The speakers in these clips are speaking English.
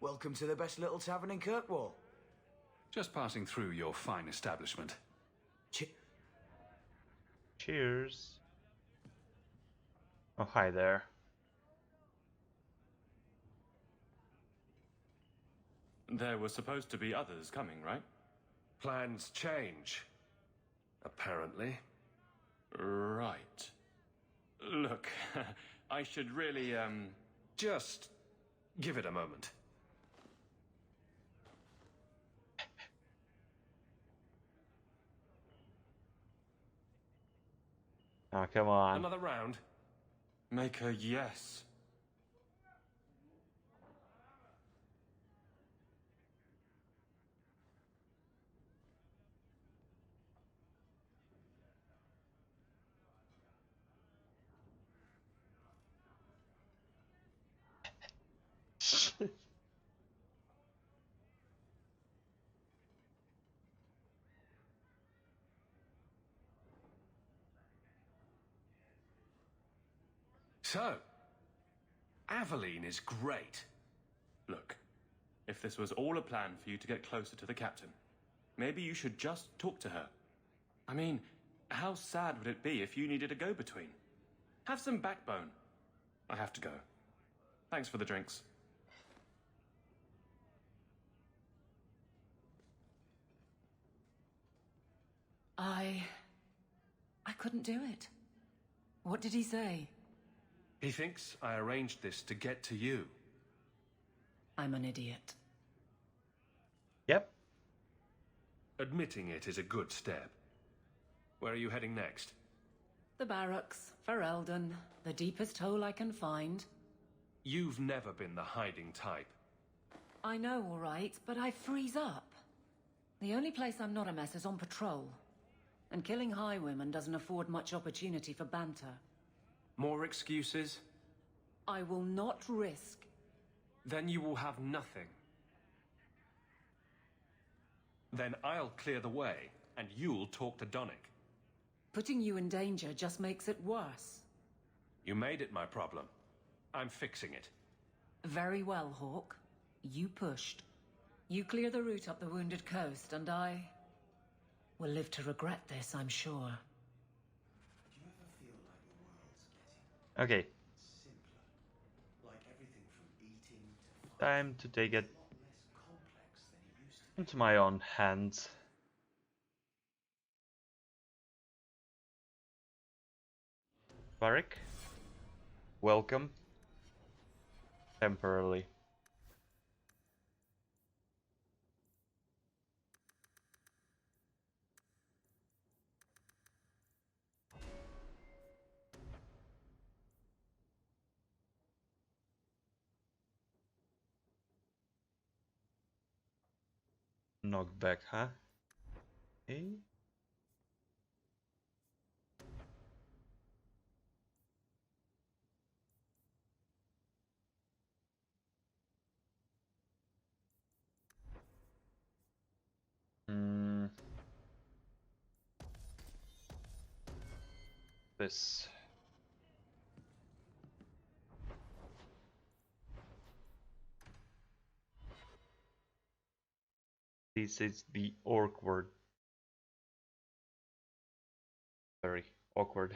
Welcome to the best little tavern in Kirkwall. Just passing through your fine establishment. Cheers. Oh, hi there. There were supposed to be others coming, right? Plans change. Apparently. Right. Look, I should really, Just give it a moment. Oh, come on. Another round? make a yes. So, Aveline is great. Look, if this was all a plan for you to get closer to the captain, maybe you should just talk to her. I mean, how sad would it be if you needed a go-between? Have some backbone. I have to go. Thanks for the drinks. I couldn't do it. What did he say? He thinks I arranged this to get to you. I'm an idiot. Yep. Admitting it is a good step. Where are you heading next? The barracks, Ferelden, the deepest hole I can find. You've never been the hiding type. I know, all right, but I freeze up. The only place I'm not a mess is on patrol. And killing highwaymen doesn't afford much opportunity for banter. More excuses? I will not risk. Then you will have nothing. Then I'll clear the way, and you'll talk to Donnic. Putting you in danger just makes it worse. You made it my problem. I'm fixing it. Very well, Hawke. You pushed. You clear the route up the Wounded Coast, and I will live to regret this, I'm sure. Okay. Time to take it into my own hands. Varric, welcome. Temporarily. Knockback, huh? Okay. Hmm. This. This is the awkward. Very awkward.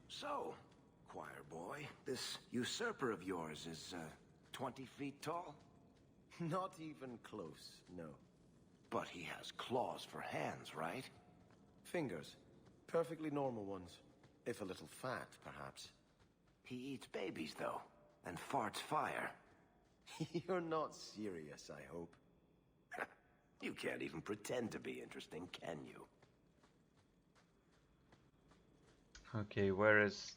So, choir boy, this usurper of yours is, 20 feet tall? Not even close, no. But he has claws for hands, right? Fingers. Perfectly normal ones. If a little fat, perhaps. He eats babies, though, and farts fire. You're not serious, I hope. You can't even pretend to be interesting, can you? Okay, where is...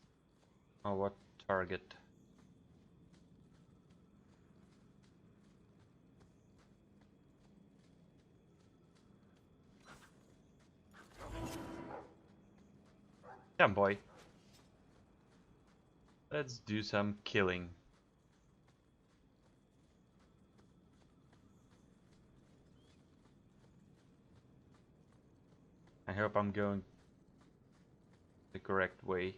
Oh, what target? Damn boy. Let's do some killing. I hope I'm going the correct way.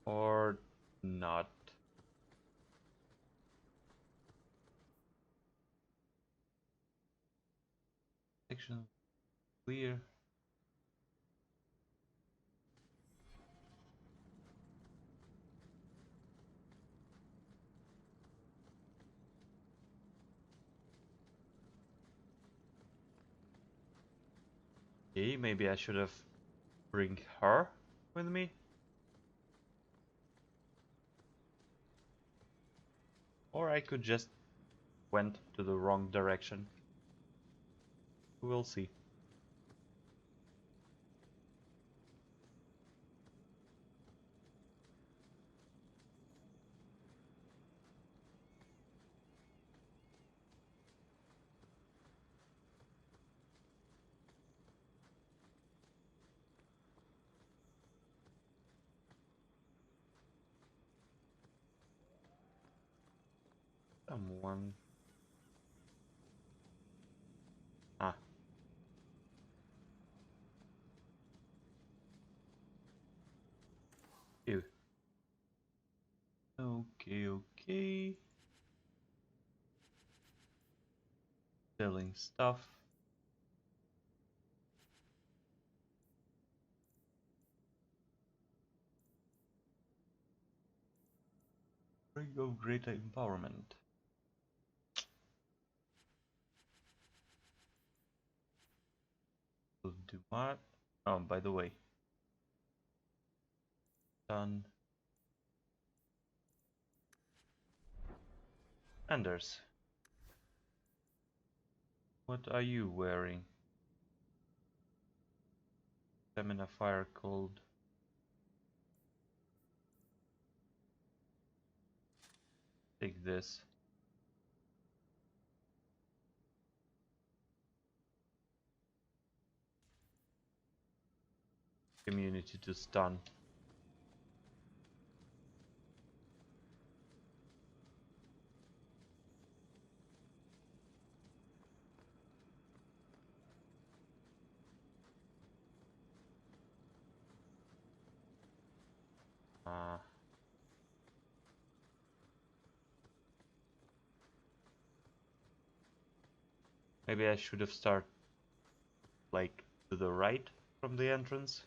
Or not. Section clear. Okay, maybe I should have bring her with me. Or I could just went to the wrong direction. We'll see. Someone. Ah. Ew. Okay. Selling stuff. Ring of greater empowerment. Will do what? Oh, by the way. Done. Anders. What are you wearing? Stamina, fire, cold. Take this. Immunity to stun. Maybe I should have started like to the right from the entrance.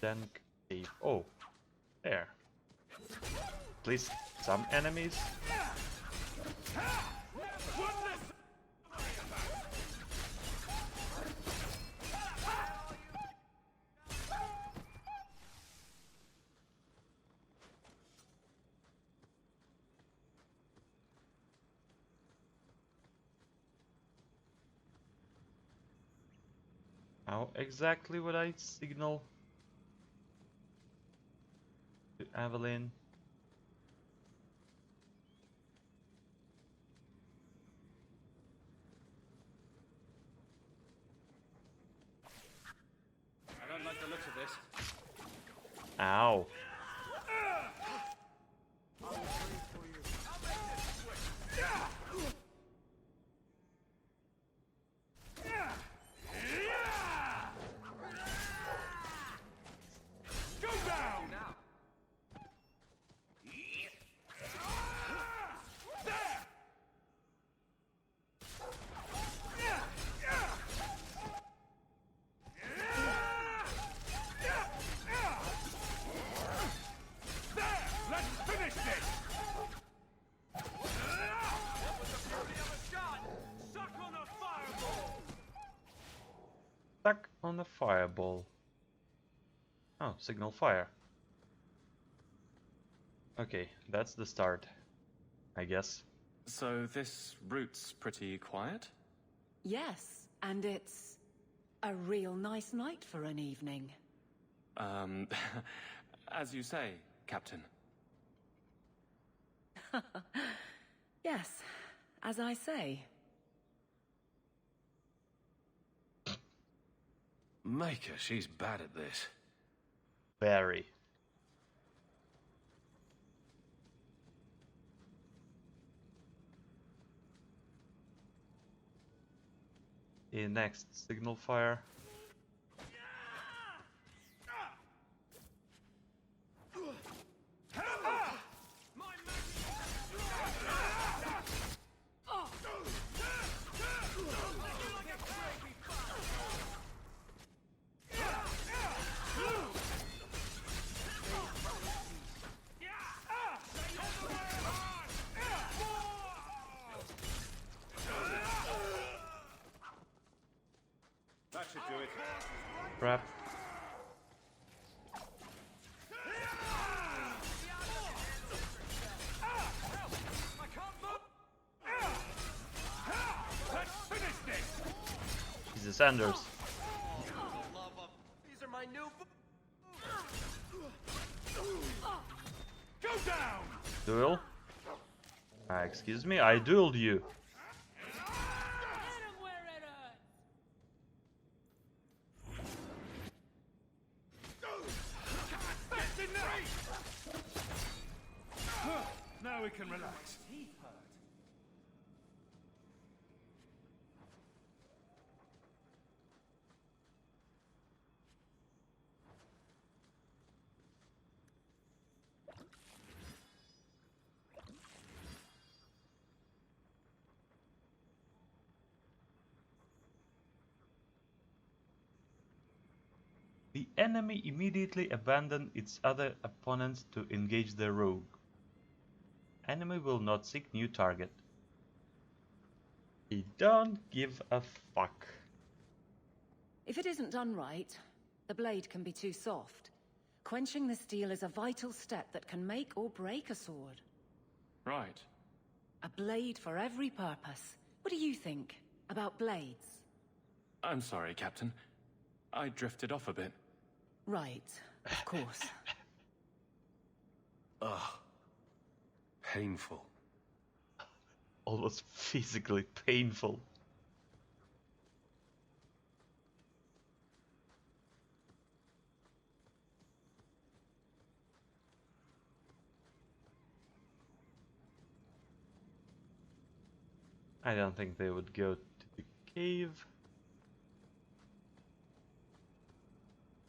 Then cave. Oh, there. At least some enemies. How exactly would I signal to Evelyn? I don't like the looks of this. Ow. Stuck on the fireball. Oh, signal fire. Okay, that's the start. I guess. So this route's pretty quiet? Yes, and it's a real nice night for an evening. As you say, Captain. Yes, as I say. Maker, she's bad at this. Very. Next, signal fire. That should do it. Crap. Let's finish this! Jesus, Anders. These are my new. Go down! Duel? Excuse me, I dueled you. That's enough! Now we can relax. The enemy immediately abandoned its other opponents to engage the rogue. Enemy will not seek new target. He don't give a fuck. If it isn't done right, the blade can be too soft. Quenching the steel is a vital step that can make or break a sword. Right. A blade for every purpose. What do you think about blades? I'm sorry, Captain. I drifted off a bit. Right, of course. Ugh. Painful. Almost physically painful. I don't think they would go to the cave.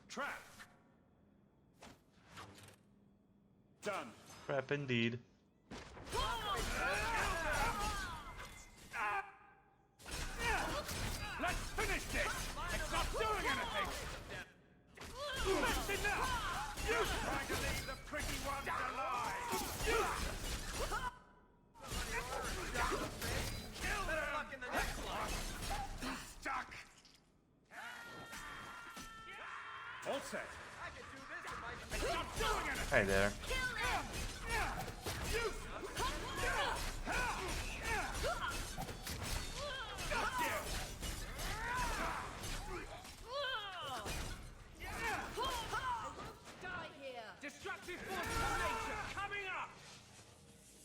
Trap! Done. Crap indeed. Let's finish this! It's not doing anything! That's enough! You trying to leave the pretty ones alive! Kill them! Stuck! All set. It's not doing anything! Hi there. Destructive force of nature coming up!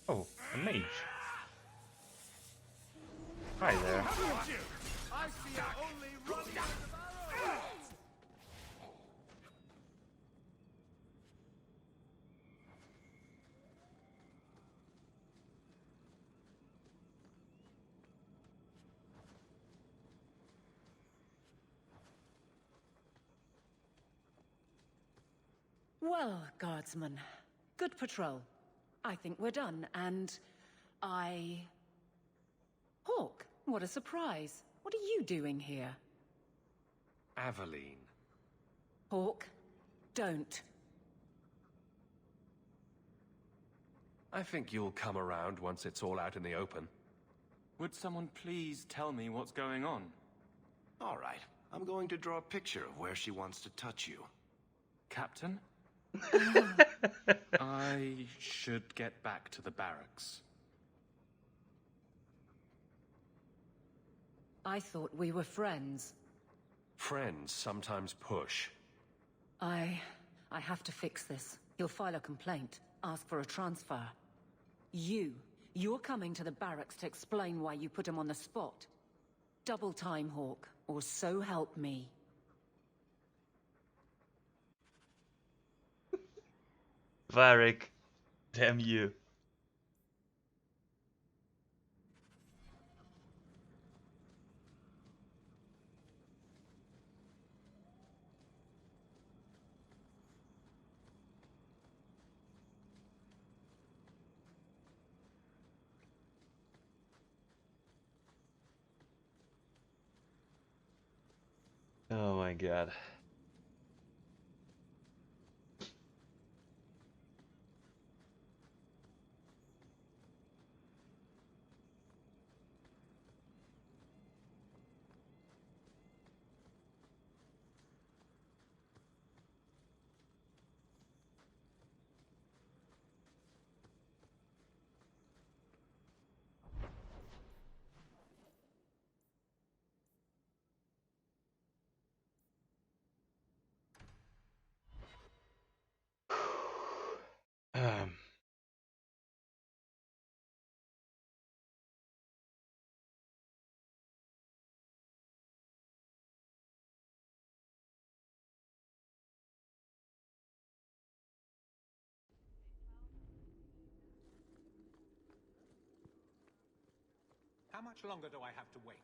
Oh, a mage. Hi there. I see you only running out of arrows! Well, guardsman, good patrol. I think we're done, and Hawk, what a surprise. What are you doing here? Aveline. Hawk, don't. I think you'll come around once it's all out in the open. Would someone please tell me what's going on? All right. I'm going to draw a picture of where she wants to touch you. Captain? I should get back to the barracks. I thought we were friends. Friends sometimes push. I have to fix this. He'll file a complaint, ask for a transfer. You're coming to the barracks to explain why you put him on the spot. Double time, Hawke, or so help me. Varric, damn you. Oh my god. Um. How much longer do I have to wait?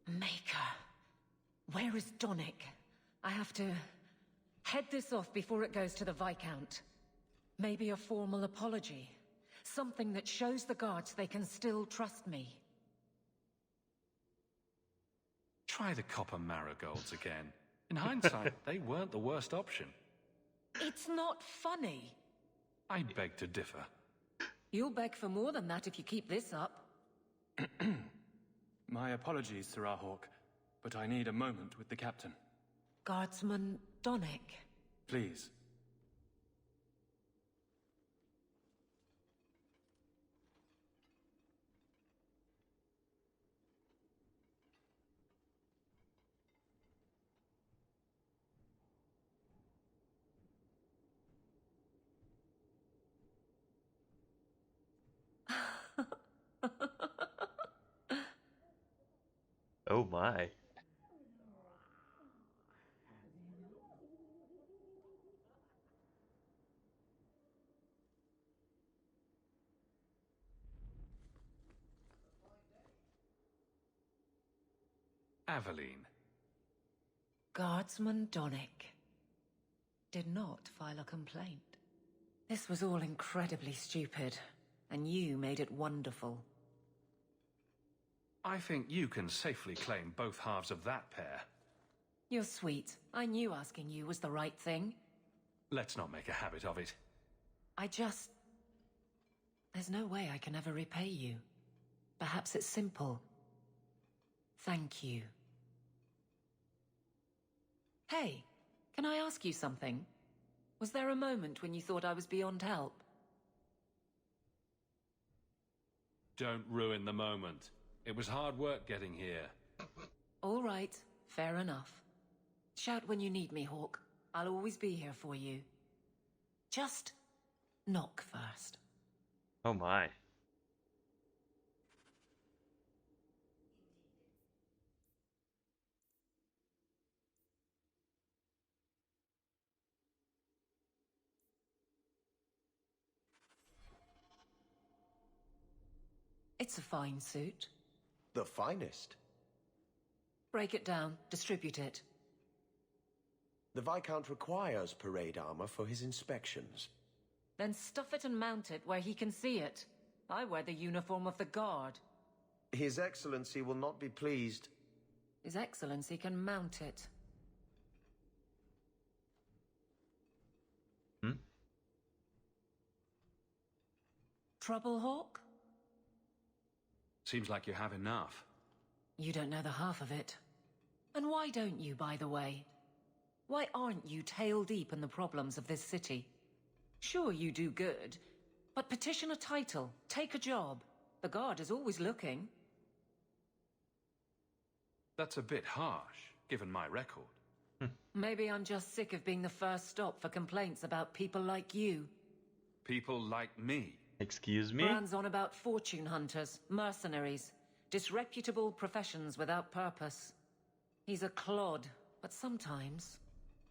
Maker. Where is Donnic? I have to head this off before it goes to the Viscount. Maybe a formal apology. Something that shows the guards they can still trust me. Try the copper marigolds again. In hindsight, they weren't the worst option. It's not funny. I beg to differ. You'll beg for more than that if you keep this up. My apologies, Sirrah Hawke, but I need a moment with the captain. Guardsman Donnic. Please. Oh my. Aveline. Guardsman Donnic did not file a complaint. This was all incredibly stupid, and you made it wonderful. I think you can safely claim both halves of that pair. You're sweet. I knew asking you was the right thing. Let's not make a habit of it. There's no way I can ever repay you. Perhaps it's simple. Thank you. Hey, can I ask you something? Was there a moment when you thought I was beyond help? Don't ruin the moment. It was hard work getting here. All right, fair enough. Shout when you need me, Hawke. I'll always be here for you. Just knock first. Oh my. It's a fine suit. The finest. Break it down, distribute it. The Viscount requires parade armor for his inspections. Then stuff it and mount it where he can see it. I wear the uniform of the Guard. His Excellency will not be pleased. His Excellency can mount it. Trouble, Hawke? Seems like you have enough. You don't know the half of it. And why don't you, by the way? Why aren't you tail deep in the problems of this city? Sure, you do good, but petition a title, take a job. The Guard is always looking. That's a bit harsh, given my record. Maybe I'm just sick of being the first stop for complaints about people like you. People like me. Excuse me? Brand's on about fortune hunters, mercenaries, disreputable professions without purpose. He's a clod, but sometimes,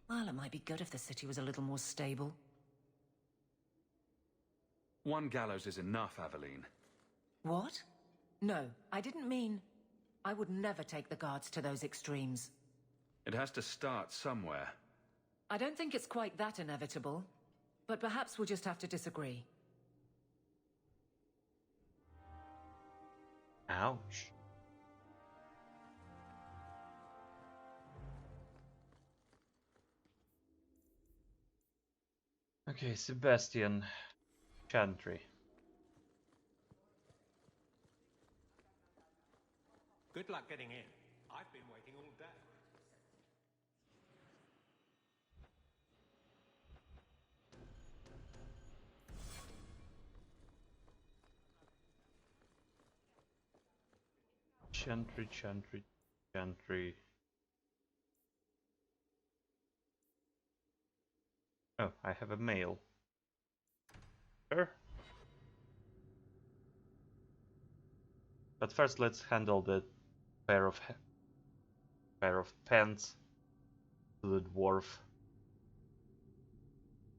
well, it might be good if the city was a little more stable. One gallows is enough, Aveline. What? No, I didn't mean... I would never take the Guards to those extremes. It has to start somewhere. I don't think it's quite that inevitable, but perhaps we'll just have to disagree. Ouch. Okay, Sebastian Chantry. Good luck getting in. I've been waiting all day. Chantry. Oh, I have a mail. Sure. But first, let's handle the pair of pants to the dwarf.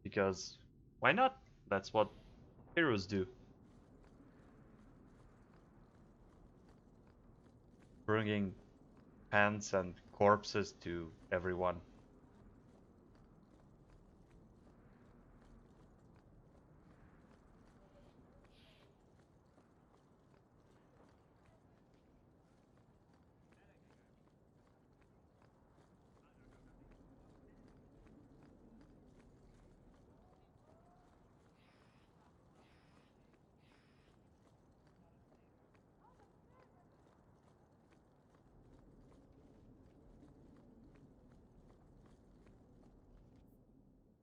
Because why not? That's what heroes do. Bringing pants and corpses to everyone.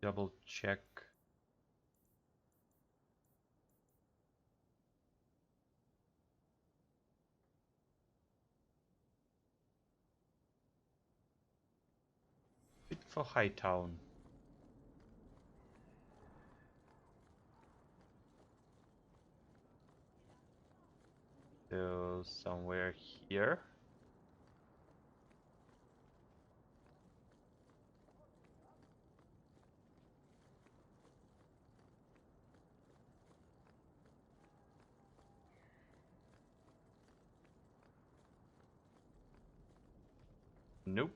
Double check. Fit for Hightown. So somewhere here. Nope.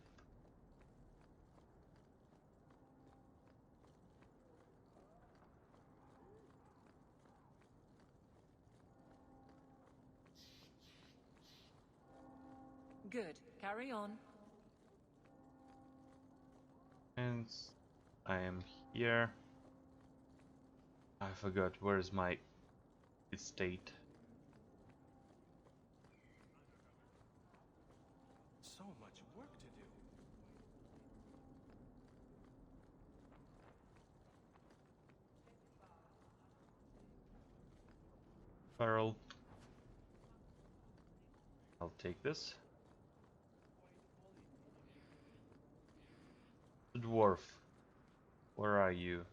Good. Carry on. And I am here. I forgot, where is my estate? So much work to do. Farrell. I'll take this. The dwarf. Where are you?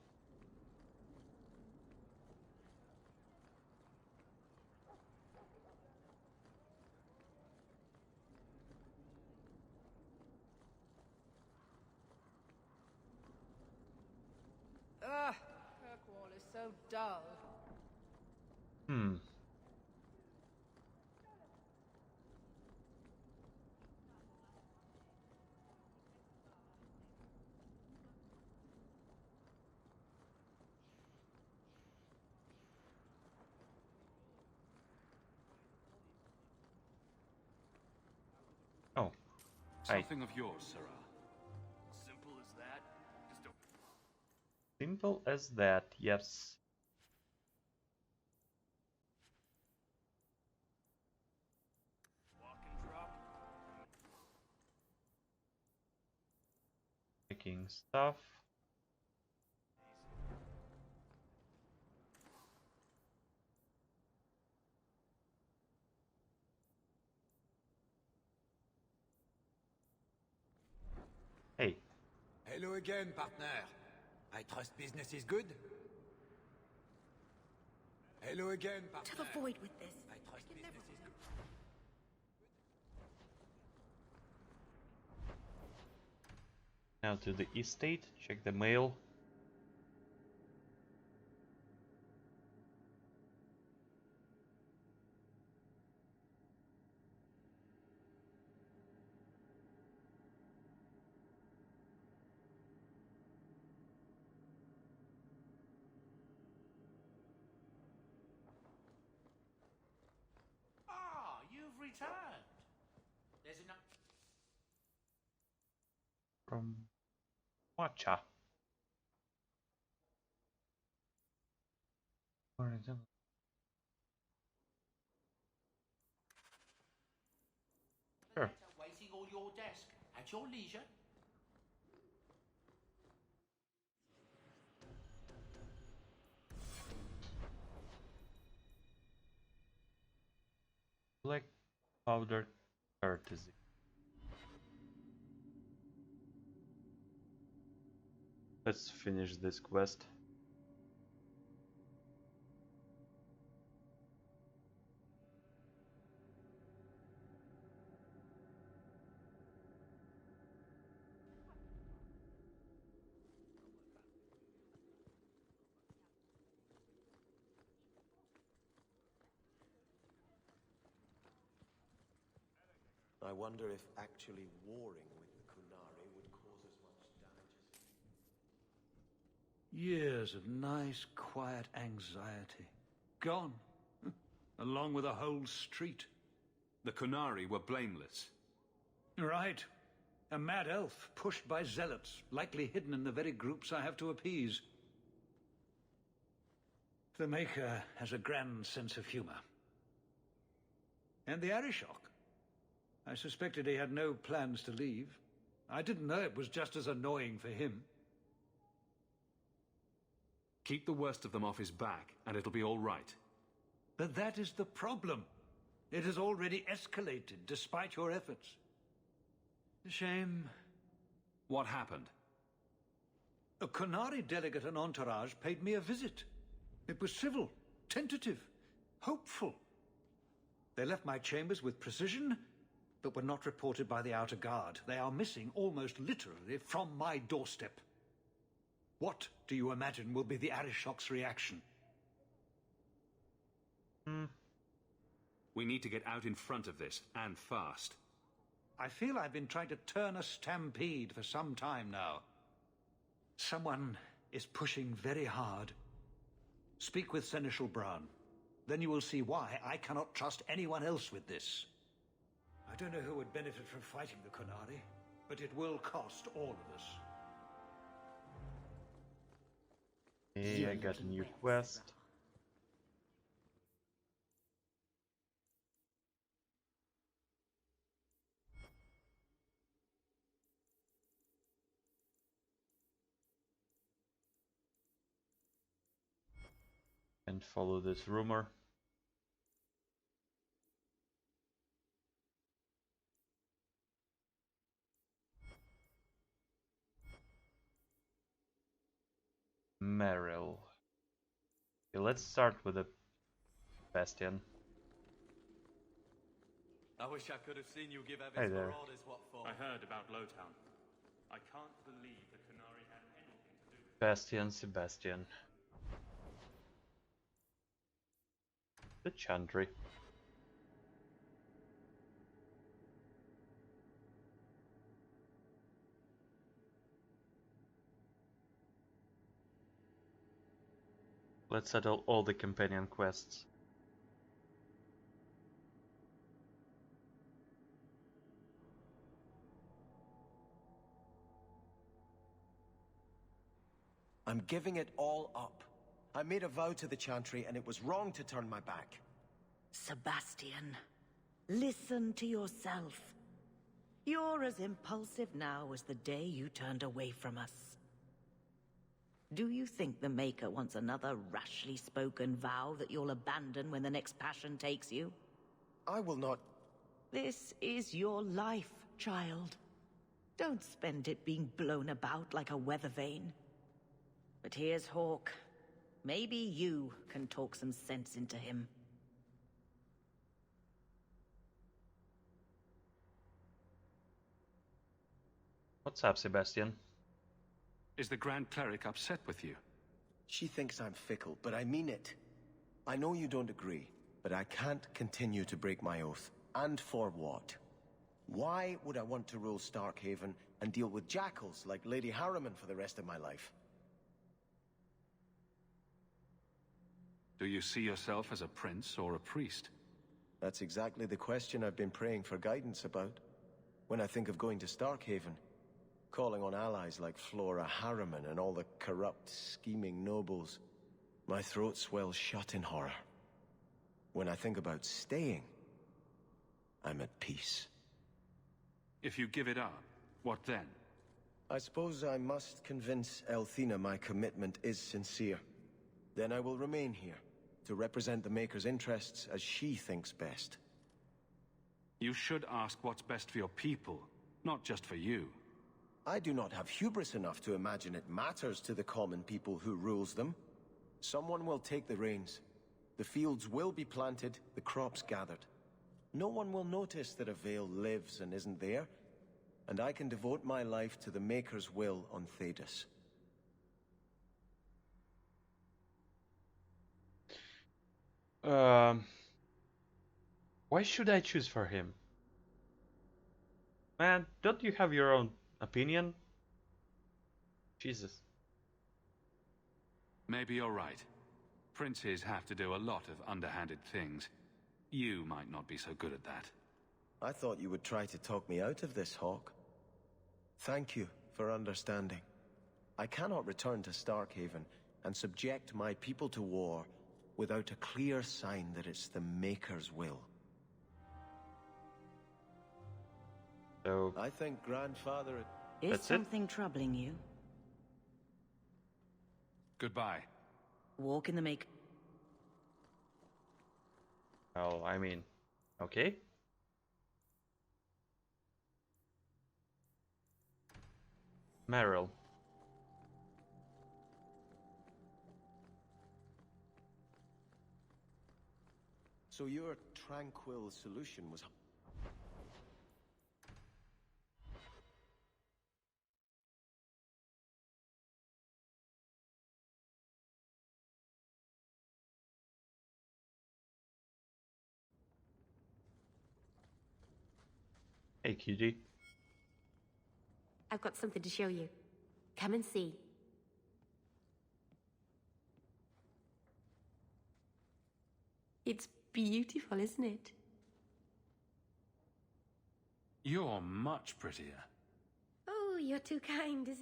Ugh, Kirkwall is so dull. Oh, hi. Something of yours, Sarah. Simple as that. Just a Simple as that, yes. walk and drop. making stuff. Hey, Hello again, partner. I trust business is good? Hello again, partner. To the void with this. I trust business is good. now to the estate, check the mail. Ah, you've returned. There's enough. From Matcha. For example. Sure. Waiting on your desk at your leisure. Black powder courtesy. Let's finish this quest. I wonder if actually warring with the Kunari would cause as much damage as... Years of nice, quiet anxiety. Gone. Along with a whole street. The Kunari were blameless. Right. A mad elf pushed by zealots, likely hidden in the very groups I have to appease. The Maker has a grand sense of humor. And the Arishok. I suspected he had no plans to leave. I didn't know it was just as annoying for him. Keep the worst of them off his back, and it'll be all right. But that is the problem. It has already escalated, despite your efforts. A shame. What happened? A Kunari delegate and entourage paid me a visit. It was civil, tentative, hopeful. They left my chambers with precision, but were not reported by the outer guard. They are missing, almost literally, from my doorstep. What do you imagine will be the Arishok's reaction? We need to get out in front of this, and fast. I feel I've been trying to turn a stampede for some time now. Someone is pushing very hard. Speak with Seneschal Brown. Then you will see why I cannot trust anyone else with this. I don't know who would benefit from fighting the Kunari, but it will cost all of us. Hey, I got a new quest. And follow this rumor. Merrill. Okay, let's start with the Bastion. I wish I could have seen you give Hey Evis there. Marauders what for. I heard about Lowtown. I can't believe the Kunari had anything to do with Bastion, Sebastian. The Chantry. Let's settle all the companion quests. I'm giving it all up. I made a vow to the Chantry, and it was wrong to turn my back. Sebastian, listen to yourself. You're as impulsive now as the day you turned away from us. Do you think the Maker wants another rashly spoken vow that you'll abandon when the next passion takes you? I will not... This is your life, child. Don't spend it being blown about like a weather vane. But here's Hawke. Maybe you can talk some sense into him. What's up, Sebastian? Is the Grand Cleric upset with you? She thinks I'm fickle, but I mean it. I know you don't agree, but I can't continue to break my oath. And for what? Why would I want to rule Starkhaven and deal with jackals like Lady Harriman for the rest of my life? Do you see yourself as a prince or a priest? That's exactly the question I've been praying for guidance about. When I think of going to Starkhaven, calling on allies like Flora Harriman and all the corrupt, scheming nobles, my throat swells shut in horror. When I think about staying, I'm at peace. If you give it up, what then? I suppose I must convince Elthina my commitment is sincere. Then I will remain here, to represent the Maker's interests as she thinks best. You should ask what's best for your people, not just for you. I do not have hubris enough to imagine it matters to the common people who rules them. Someone will take the reins. The fields will be planted, the crops gathered. No one will notice that a Vale lives and isn't there, and I can devote my life to the Maker's will on Thedas. Why should I choose for him? Man, don't you have your own opinion? Jesus. Maybe you're right. Princes have to do a lot of underhanded things. You might not be so good at that. I thought you would try to talk me out of this, Hawke. Thank you for understanding. I cannot return to Starkhaven and subject my people to war without a clear sign that it's the Maker's will. So I think Grandfather... Is something troubling you? Goodbye. Walk in the Maker. Well, I mean, okay. Meryl. So your tranquil solution was... Hey, QG. I've got something to show you. Come and see. It's beautiful, isn't it? You're much prettier. Oh, you're too kind. Is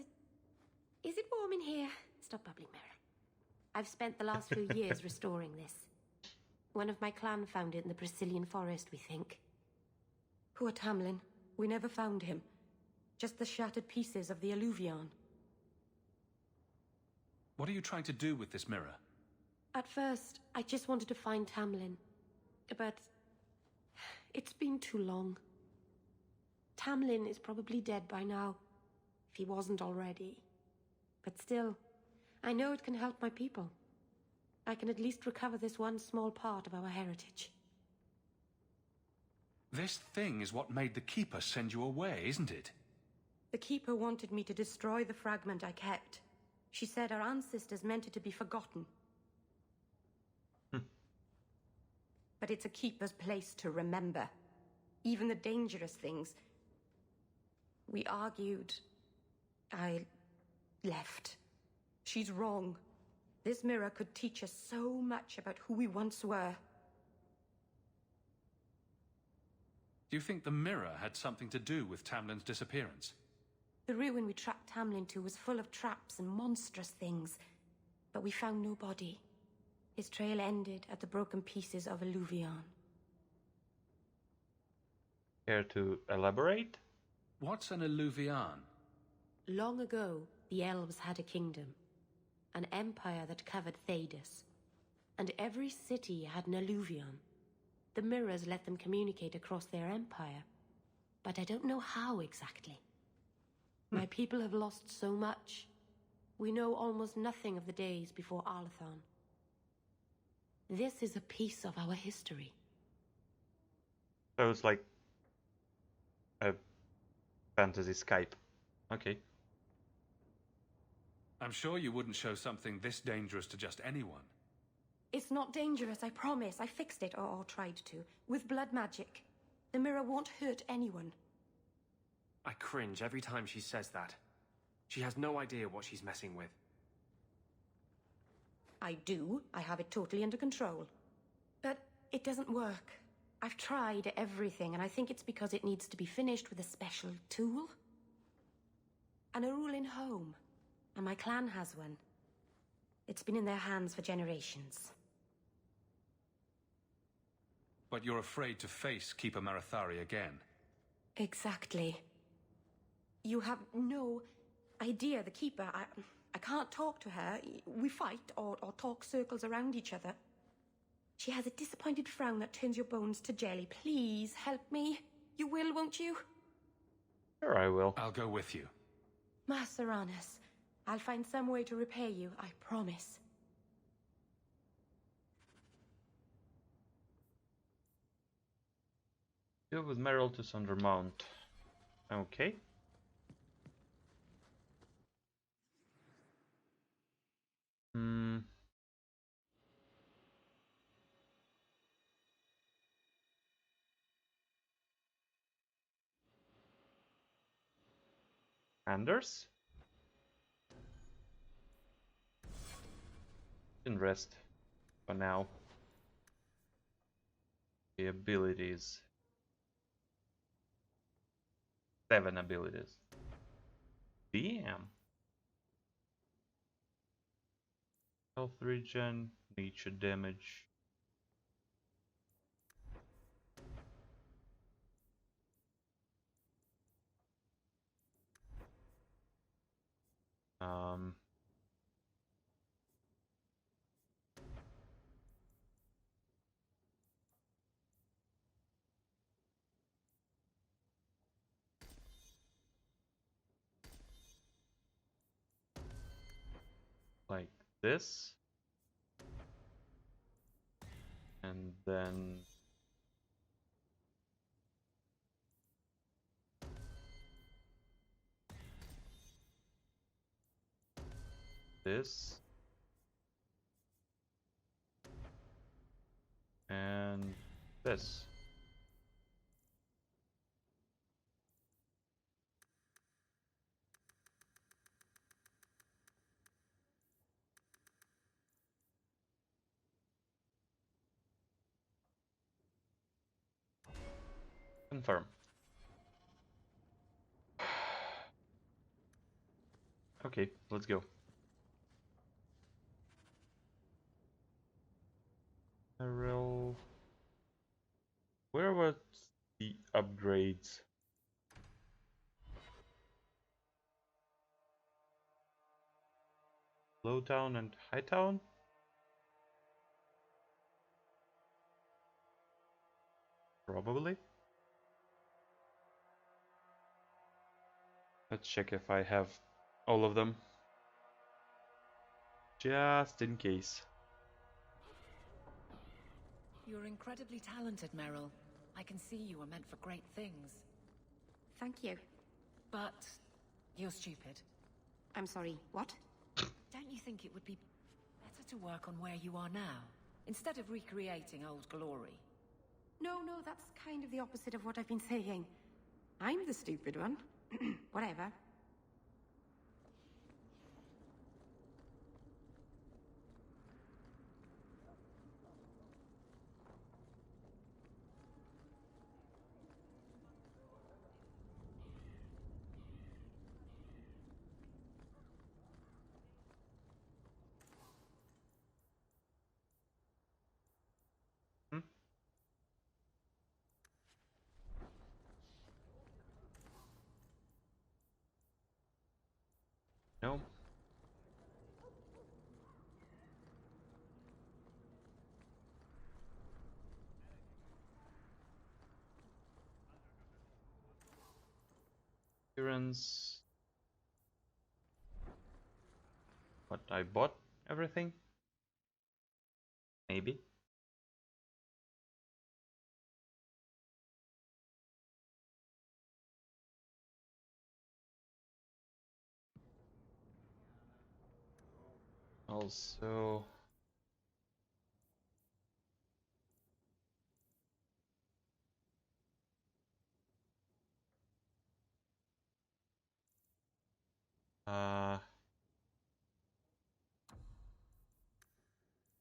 it warm in here? Stop bubbling, Mara. I've spent the last few years restoring this. One of my clan found it in the Brazilian forest, we think. Poor Tamlin. We never found him. Just the shattered pieces of the Alluvion. What are you trying to do with this mirror? At first, I just wanted to find Tamlin. But... it's been too long. Tamlin is probably dead by now, if he wasn't already. But still, I know it can help my people. I can at least recover this one small part of our heritage. This thing is what made the Keeper send you away, isn't it? The Keeper wanted me to destroy the fragment I kept. She said our ancestors meant it to be forgotten. But it's a Keeper's place to remember. Even the dangerous things. We argued. I left. She's wrong. This mirror could teach us so much about who we once were. Do you think the mirror had something to do with Tamlin's disappearance? The ruin we tracked Tamlin to was full of traps and monstrous things, but we found no body. His trail ended at the broken pieces of Alluvion. Care to elaborate? What's an Eluvian? Long ago, the elves had a kingdom. An empire that covered Thedas. And every city had an Eluvian. The mirrors let them communicate across their empire. But I don't know how exactly. My people have lost so much. We know almost nothing of the days before Arlathan. This is a piece of our history. So it's like a fantasy Skype. Okay. I'm sure you wouldn't show something this dangerous to just anyone. It's not dangerous, I promise. I fixed it, or tried to, with blood magic. The mirror won't hurt anyone. I cringe every time she says that. She has no idea what she's messing with. I do. I have it totally under control. But it doesn't work. I've tried everything, and I think it's because it needs to be finished with a special tool. And a Rulin home. And my clan has one. It's been in their hands for generations. But you're afraid to face Keeper Marathari again. Exactly. You have no idea, the Keeper. I can't talk to her. We fight or talk circles around each other. She has a disappointed frown that turns your bones to jelly. Please, help me. You will, won't you? Sure, I will. I'll go with you. Master Arnus, I'll find some way to repay you, I promise. Deal with Merrill to Sundermount. Okay. Anders? Can rest for now. The abilities. 7 abilities. Damn. Health regen, nature damage. Like this. And then this. And this. Confirm. Okay, let's go. Merrill. Where was the upgrades? Lowtown and Hightown? Probably. Let's check if I have all of them. Just in case. You're incredibly talented, Merrill. I can see you are meant for great things. Thank you. But you're stupid. I'm sorry, what? Don't you think it would be better to work on where you are now, instead of recreating old glory? No, that's kind of the opposite of what I've been saying. I'm the stupid one. Whatever. No. Appearance. But I bought everything? Maybe. Also,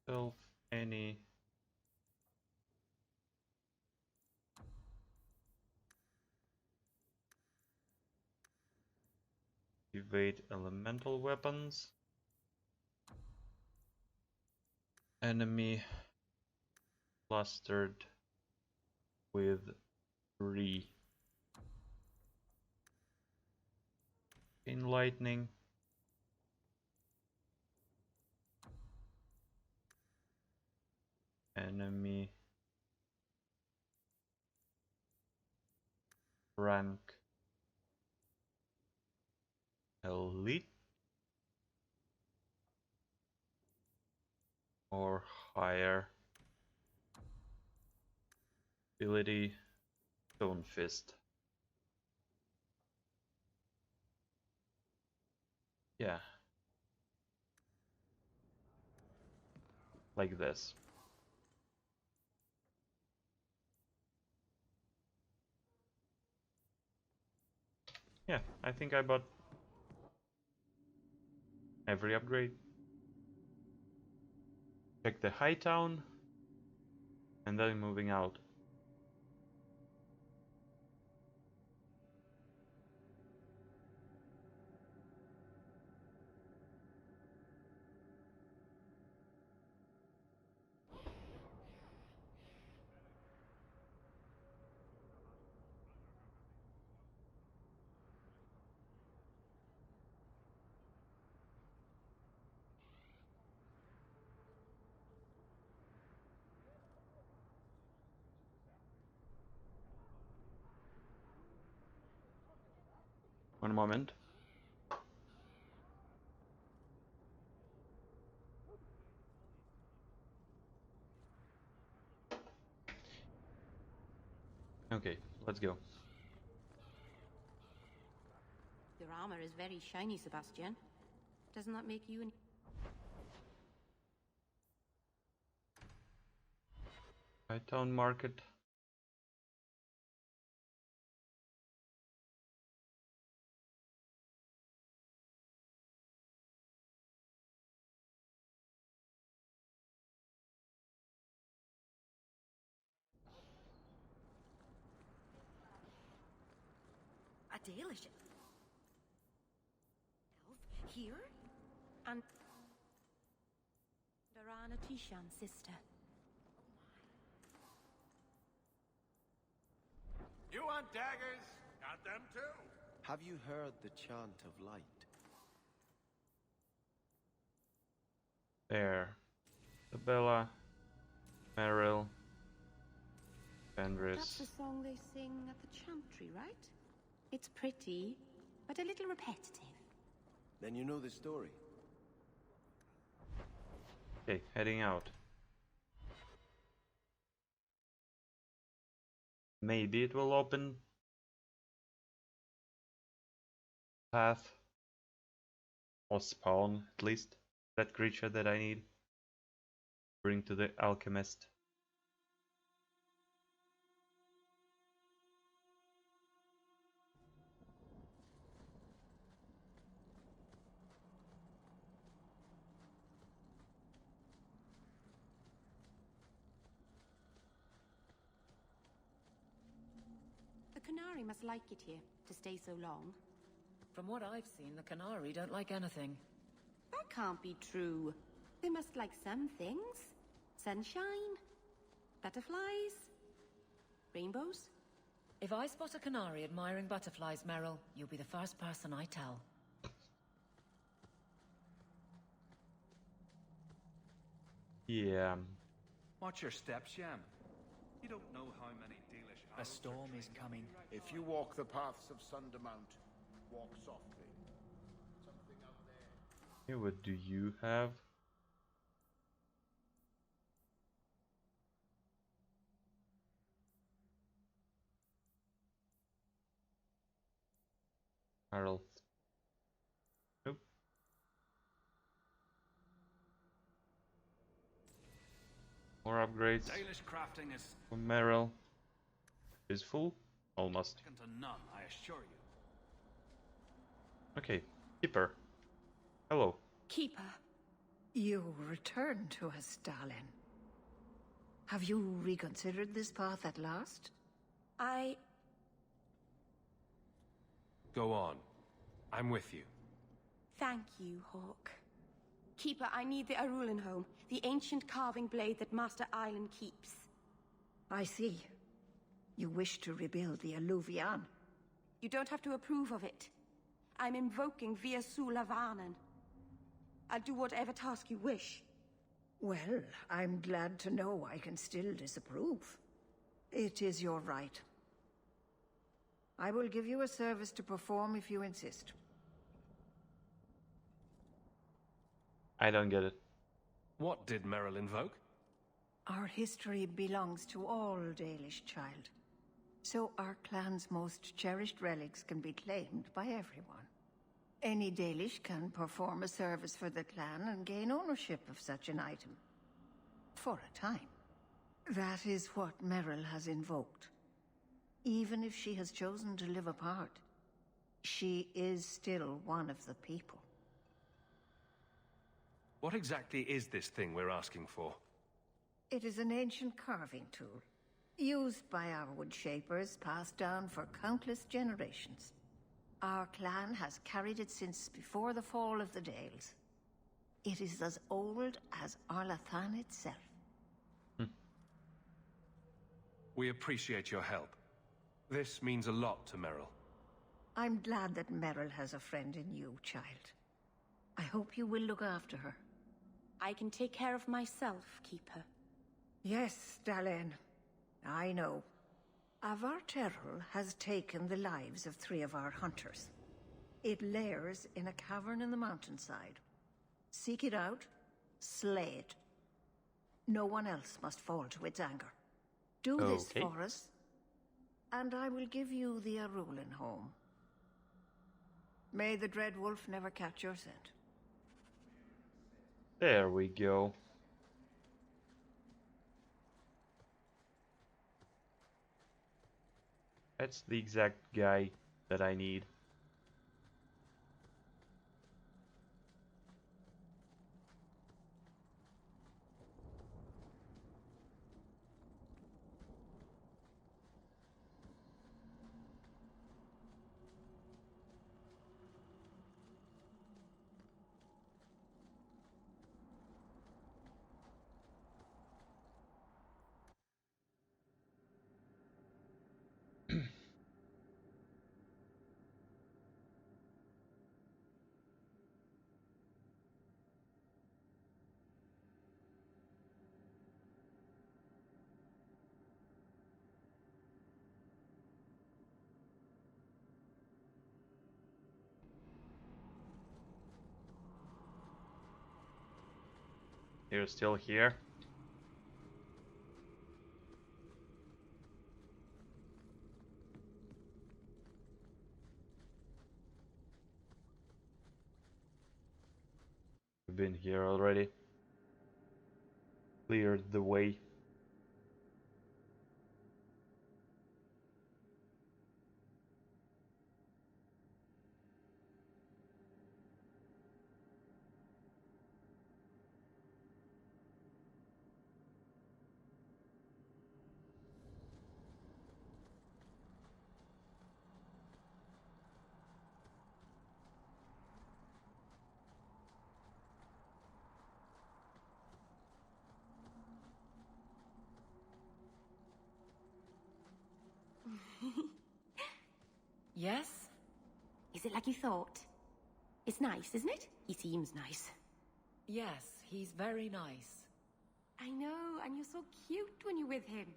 self any evade elemental weapons. Enemy clustered with 3 in lightning. Enemy rank elite or higher. Ability Stone Fist. Yeah. Like this. Yeah, I think I bought every upgrade. Check the Hightown and then moving out. One moment. Okay, let's go. Your armor is very shiny, Sebastian. Doesn't that make you an... Hightown Market. A dealership? Here? And... Darana Tishan's sister. You want daggers? Got them too. Have you heard the chant of light? There. Isabella, Meryl, Fenris. That's the song they sing at the chantry, right? It's pretty, but a little repetitive. Then you know the story. Okay, heading out. Maybe it will open path or spawn at least that creature that I need. Bring to the alchemist. The Qunari must like it here, to stay so long. From what I've seen, the Qunari don't like anything. That can't be true. They must like some things. Sunshine, butterflies, rainbows. If I spot a Qunari admiring butterflies, Meryl, you'll be the first person I tell. Yeah. Watch your steps, Yam. You don't know how many Dalish... A storm is coming. If you walk the paths of Sundermount, walk softly. Something out there. Okay, what do you have? Harold. Nope. More upgrades Dalish crafting is from Meryl. Is full? Almost. second to none, I assure you. Okay, Keeper. Hello. Keeper. You returned to us, Stalin. Have you reconsidered this path at last? Go on. I'm with you. Thank you, Hawk. Keeper, I need the Arulenholm, the ancient carving blade that Master Island keeps. I see. You wish to rebuild the Alluvian. You don't have to approve of it. I'm invoking Via Sulavanen. I'll do whatever task you wish. Well, I'm glad to know I can still disapprove. It is your right. I will give you a service to perform if you insist. I don't get it. What did Meryl invoke? Our history belongs to all Dalish, child. So our clan's most cherished relics can be claimed by everyone. Any Dalish can perform a service for the clan and gain ownership of such an item. For a time. That is what Meryl has invoked. Even if she has chosen to live apart, she is still one of the people. What exactly is this thing we're asking for? It is an ancient carving tool, used by our wood shapers, passed down for countless generations. Our clan has carried it since before the fall of the Dales. It is as old as Arlathan itself. We appreciate your help. This means a lot to Meryl. I'm glad that Meryl has a friend in you, child. I hope you will look after her. I can take care of myself, Keeper. Yes, Dalen. I know. Avar Terrell has taken the lives of 3 of our hunters. It lairs in a cavern in the mountainside. Seek it out, slay it. No one else must fall to its anger. Do this for us, and I will give you the Arulenholm. May the Dread Wolf never catch your scent. There we go. That's the exact guy that I need. You're still here? We've been here already. Cleared the way. Yes? Is it like you thought? It's nice, isn't it? He seems nice. Yes, he's very nice. I know, and you're so cute when you're with him.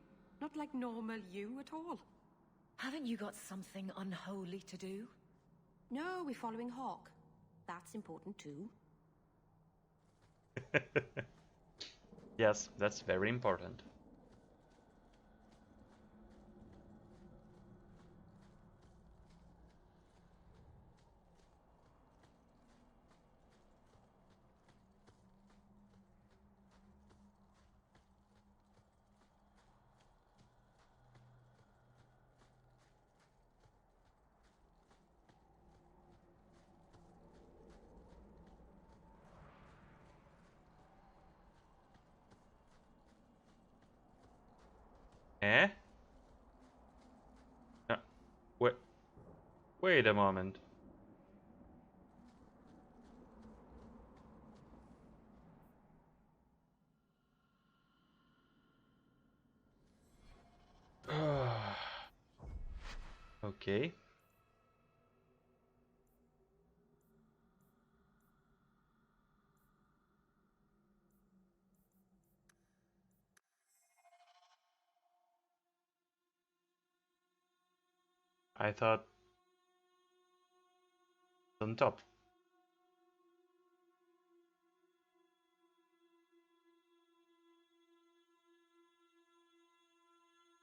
Not like normal you at all. Haven't you got something unholy to do? No, we're following Hawk. That's important too. Yes, that's very important. Eh? No. Wait a moment. Okay. I thought on top.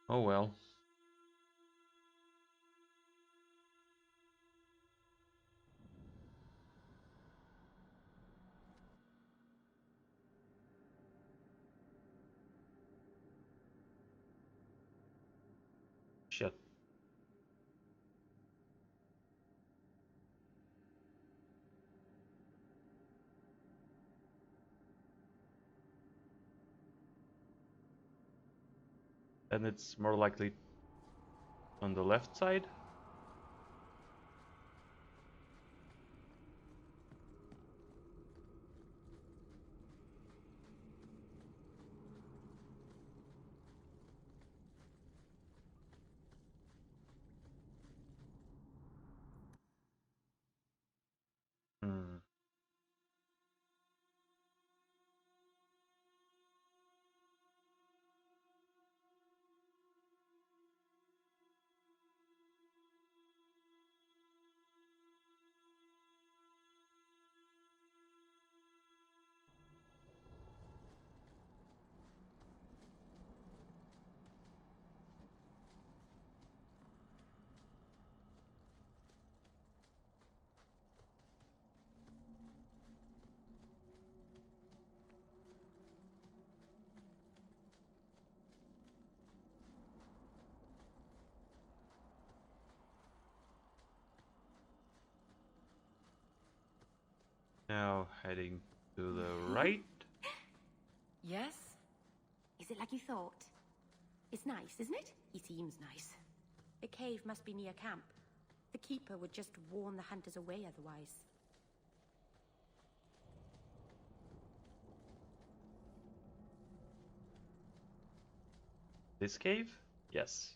Oh well. Shit. Then it's more likely on the left side. Hmm. Now heading to the right. Yes? Is it like you thought? It's nice, isn't it? He seems nice. The cave must be near camp. The Keeper would just warn the hunters away otherwise. This cave? Yes.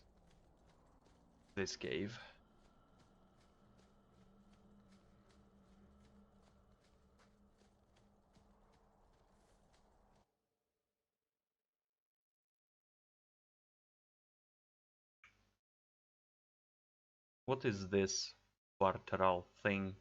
This cave. What is this Barteral thing?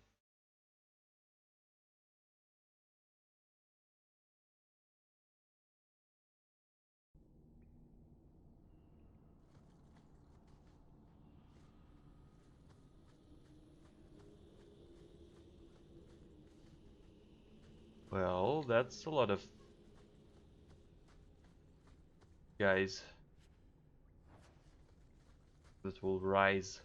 Well, that's a lot of guys that will rise.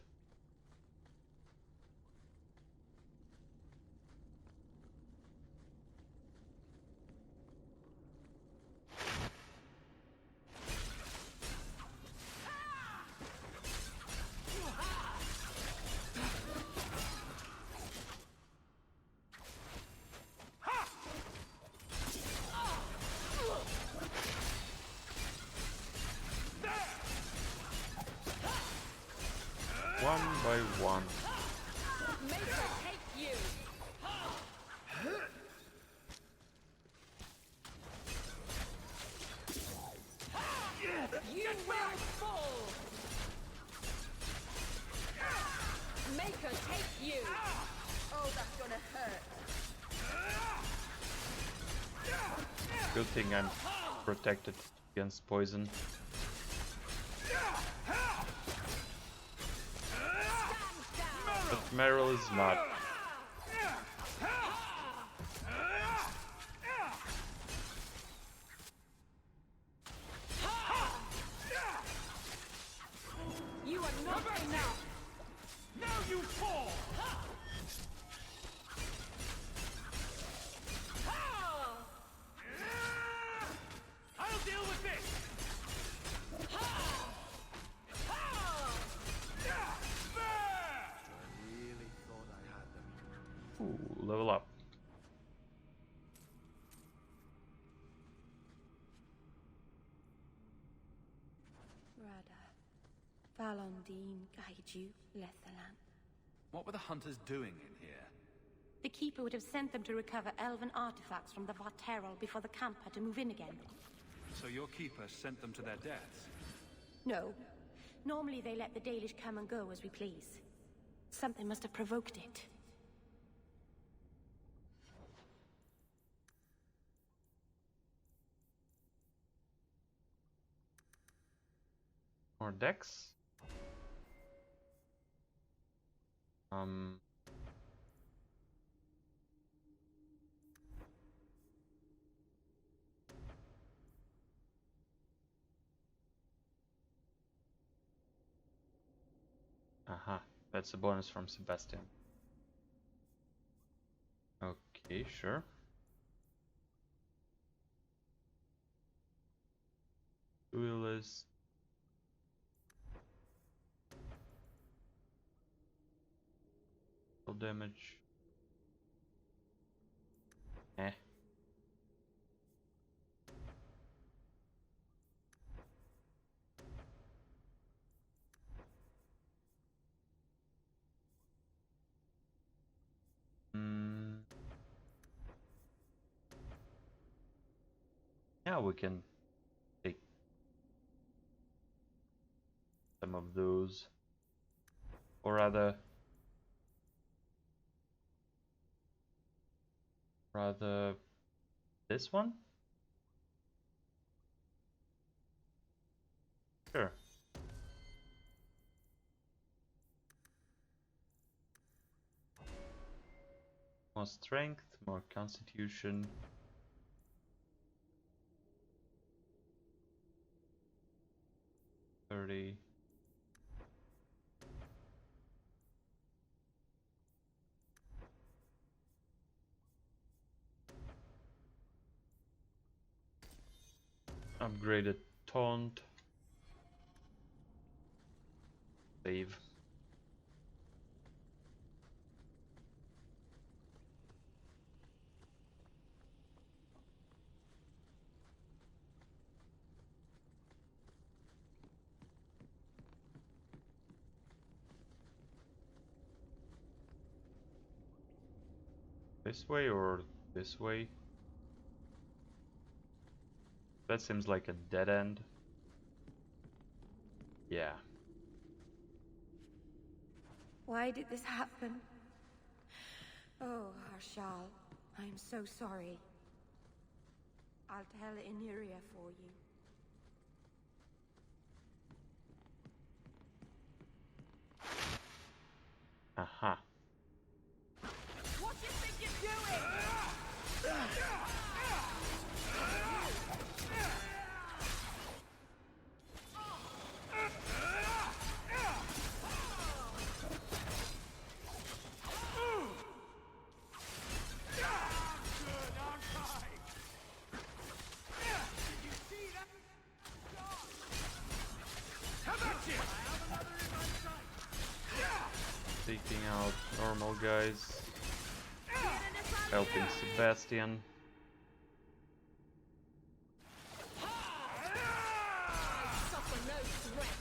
One by one. will fall! Maker, take you! Oh, that's gonna hurt. Good thing I'm protected against poison. But Meryl is not. You are not enough! Now you fall! I'll deal with this! Ooh, level up. Rada, Valondine, Gaiju, Lethalan. What were the hunters doing in here? The Keeper would have sent them to recover elven artifacts from the Varterol before the camp had to move in again. So your keeper sent them to their deaths? No. Normally they let the Dalish come and go as we please. Something must have provoked it. More decks. Aha, that's a bonus from Sebastian. Okay, sure. Duelist. Full damage. Eh. Yeah, we can take some of those, or rather this one? Sure. More strength, more constitution. Upgraded taunt. Save. This way or this way? That seems like a dead end. Yeah. Why did this happen? Oh, Harshal, I'm so sorry. I'll tell Inuria for you. Aha. What do you think you're doing? Taking out normal guys. Helping Sebastian. Suffer no threat.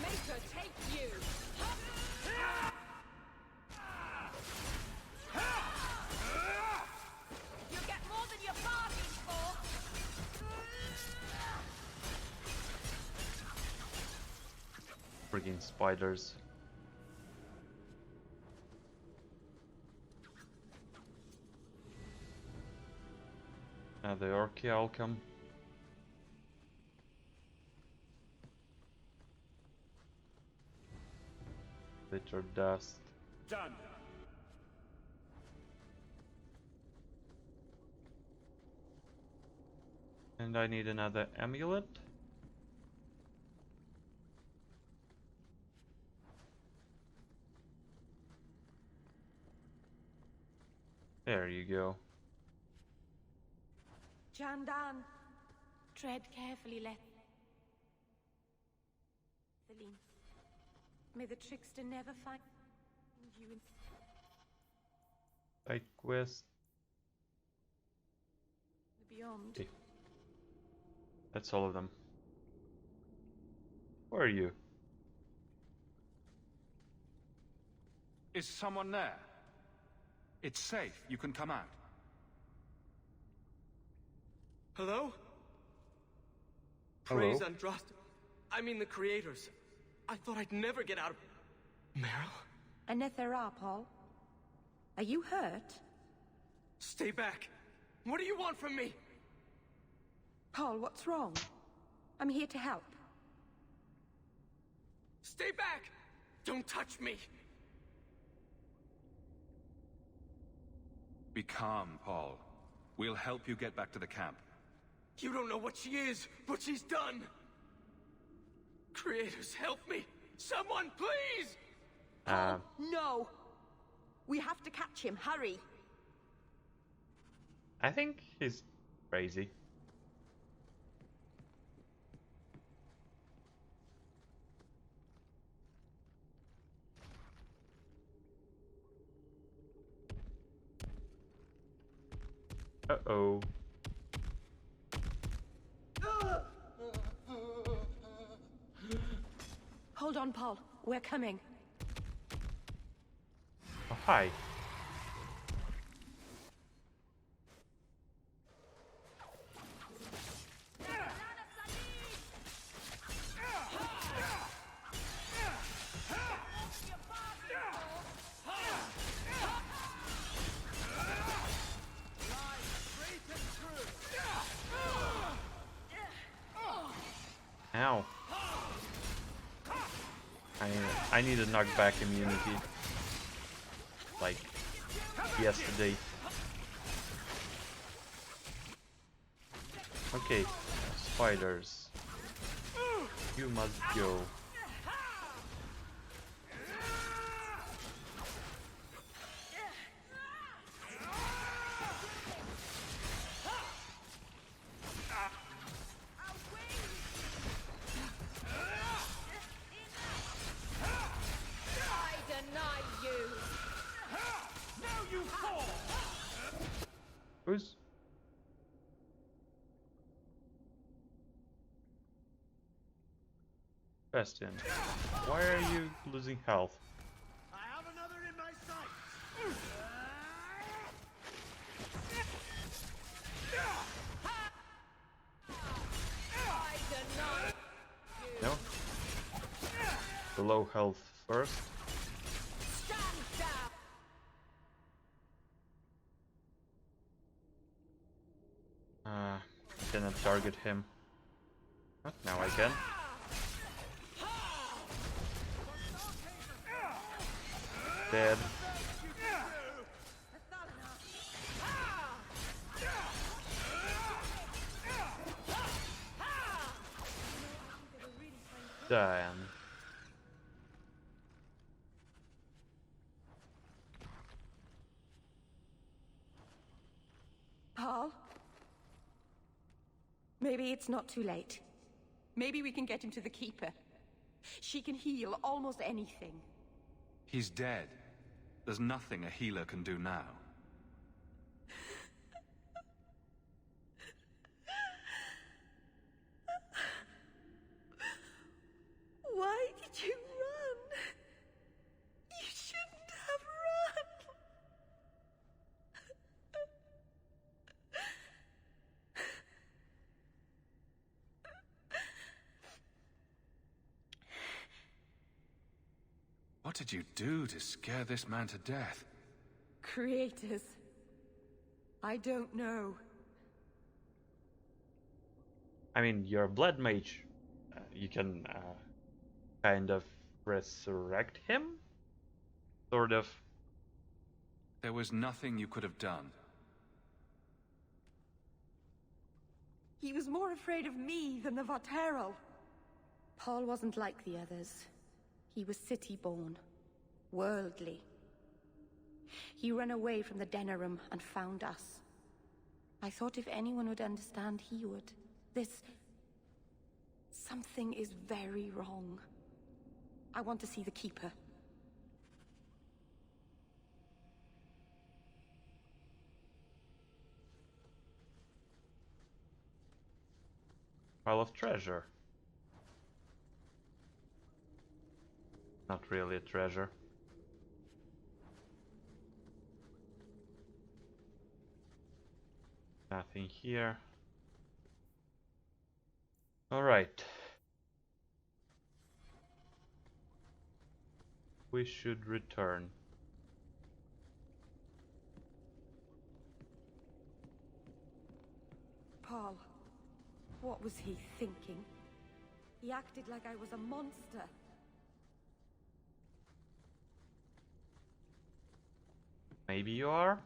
Maker, take you. You get more than you bargained for. Freaking spiders. Now the orichalcum. Bitter dust. Done. And I need another amulet. There you go. Jandan, tread carefully, Celine. May the trickster never find you in... Side quest. the beyond. Okay. That's all of them. Where are you? Is someone there? It's safe. You can come out. Hello? Hello? Praise Andraste. I mean the creators. I thought I'd never get out of... Meryl? Anethera, Paul. Are you hurt? Stay back. What do you want from me? Paul, what's wrong? I'm here to help. Stay back! Don't touch me! Be calm, Paul. We'll help you get back to the camp. You don't know what she is, what she's done! Creators, help me! Someone, please! No! We have to catch him, hurry! I think he's crazy. Uh-oh. Hold on, Paul. We're coming. Oh, hi. Ow. I need a knockback immunity. Like yesterday. Okay, spiders. You must go. Who's? Bastion, why are you losing health? I have another in my sight. No? The low health first. Cannot target him. Oh, now I can. Dead. Damn. Paul? Maybe it's not too late. Maybe we can get him to the Keeper. She can heal almost anything. He's dead. There's nothing a healer can do now. Why did you run? You shouldn't have run. What did you do to scare this man to death? Creators. I don't know. I mean, you're a blood mage. You can kind of resurrect him? Sort of. There was nothing you could have done. He was more afraid of me than the Vatero. Paul wasn't like the others. He was city-born, worldly. He ran away from the Denerim and found us. I thought if anyone would understand, he would. Something is very wrong. I want to see the Keeper. Pile of treasure. Not really a treasure. Nothing here. All right. We should return. Paul, what was he thinking? He acted like I was a monster. Maybe you are?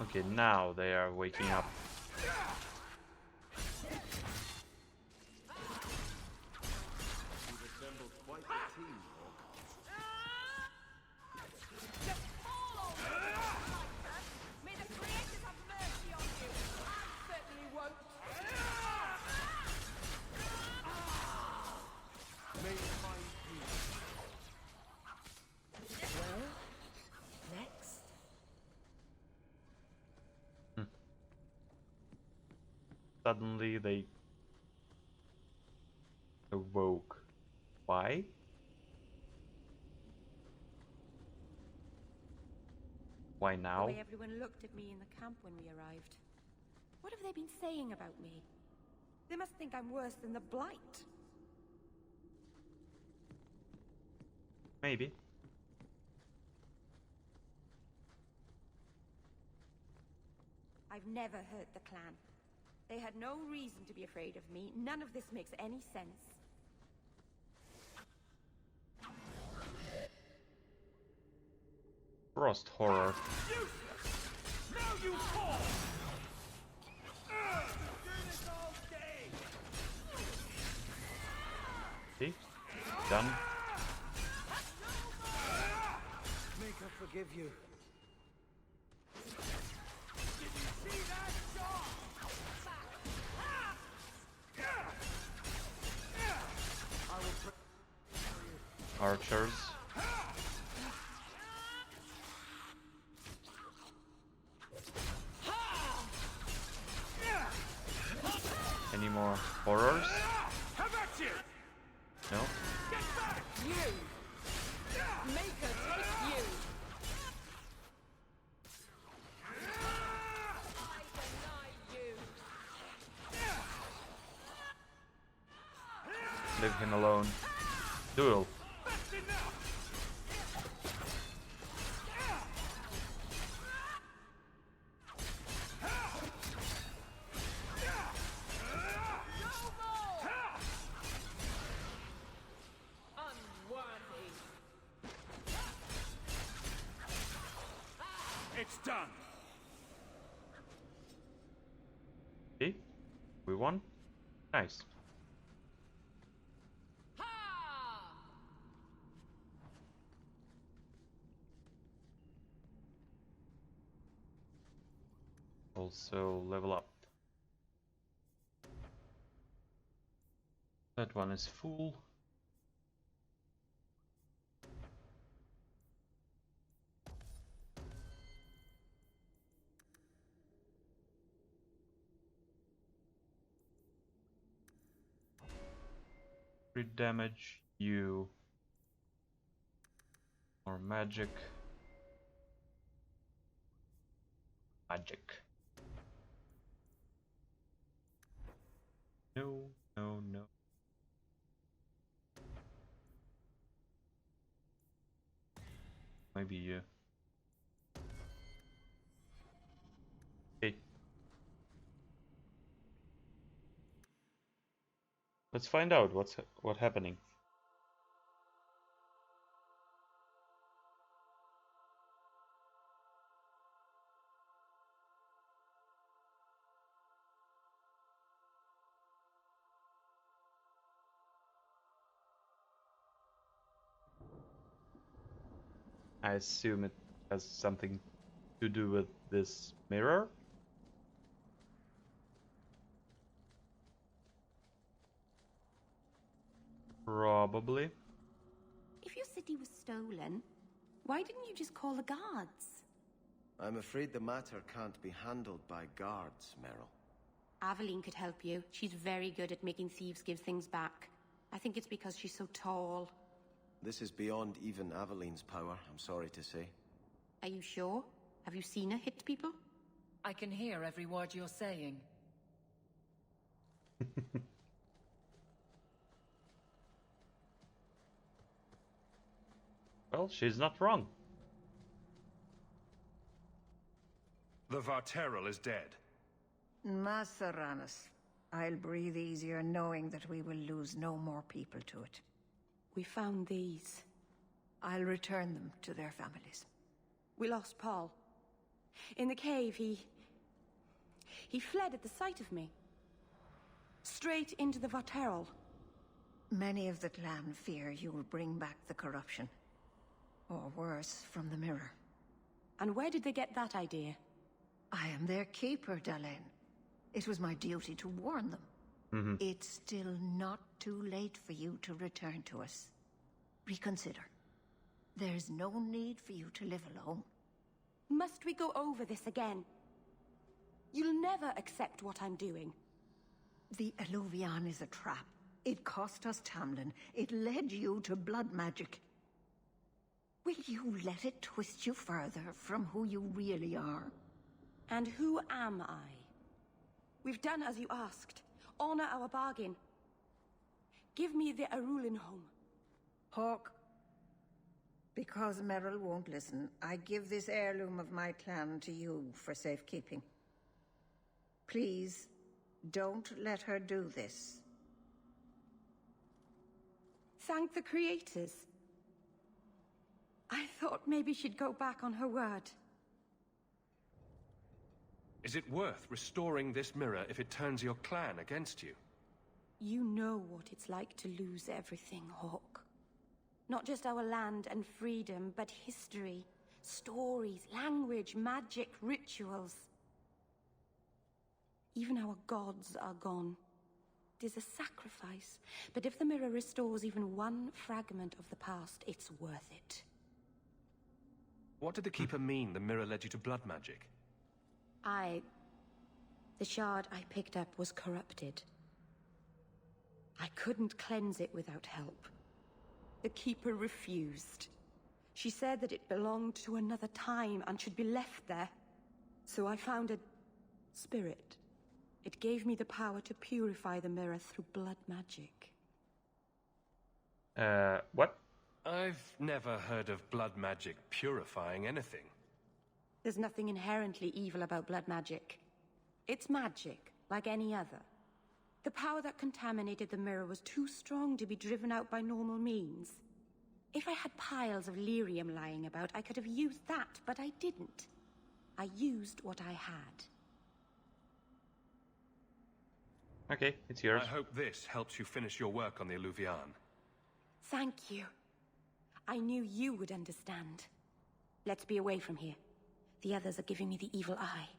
Okay, now they are waking up. Suddenly they awoke. Why? Why now? The way everyone looked at me in the camp when we arrived. What have they been saying about me? They must think I'm worse than the Blight. Maybe. I've never hurt the clan. They had no reason to be afraid of me. None of this makes any sense. Frost horror. Now you fall! Do this all day! See? Done. Make her forgive you. Did you see that shot? Archers. Any more horrors? How about you? No? Get back! You! Maker, take you! I deny you! Leave him alone. Duel. That's enough! It's done. See? We won? Nice. Also level up. That one is full. Crit damage, you More magic. Magic. No, no, no. Maybe you. Okay. Let's find out what's happening. I assume it has something to do with this mirror. Probably. If your city was stolen, why didn't you just call the guards? I'm afraid the matter can't be handled by guards, Meryl. Aveline could help you. She's very good at making thieves give things back. I think it's because she's so tall. This is beyond even Aveline's power, I'm sorry to say. Are you sure? Have you seen her hit people? I can hear every word you're saying. Well, she's not wrong. The Varterol is dead. Masseranus, I'll breathe easier knowing that we will lose no more people to it. We found these. I'll return them to their families. We lost Paul. In the cave, he fled at the sight of me. Straight into the Varterol. Many of the clan fear you will bring back the corruption. Or worse, from the mirror. And where did they get that idea? I am their keeper, Dalain. It was my duty to warn them. It's still not too late for you to return to us. Reconsider. There's no need for you to live alone. Must we go over this again? You'll never accept what I'm doing. The Eluvian is a trap. It cost us Tamlin. It led you to blood magic. Will you let it twist you further from who you really are? And who am I? We've done as you asked. Honor our bargain. Give me the Arulin home. Hawk, because Meryl won't listen, I give this heirloom of my clan to you for safekeeping. Please, don't let her do this. Thank the creators. I thought maybe she'd go back on her word. Is it worth restoring this mirror if it turns your clan against you? You know what it's like to lose everything, Hawk. Not just our land and freedom, but history, stories, language, magic, rituals. Even our gods are gone. It is a sacrifice, but if the mirror restores even one fragment of the past, it's worth it. What did the Keeper mean the mirror led you to blood magic? The shard I picked up was corrupted. I couldn't cleanse it without help. The Keeper refused. She said that it belonged to another time and should be left there. So I found a spirit. It gave me the power to purify the mirror through blood magic. What? I've never heard of blood magic purifying anything. There's nothing inherently evil about blood magic. It's magic, like any other. The power that contaminated the mirror was too strong to be driven out by normal means. If I had piles of lyrium lying about, I could have used that, but I didn't. I used what I had. Okay, it's yours. I hope this helps you finish your work on the Eluvian. Thank you. I knew you would understand. Let's be away from here. The others are giving me the evil eye.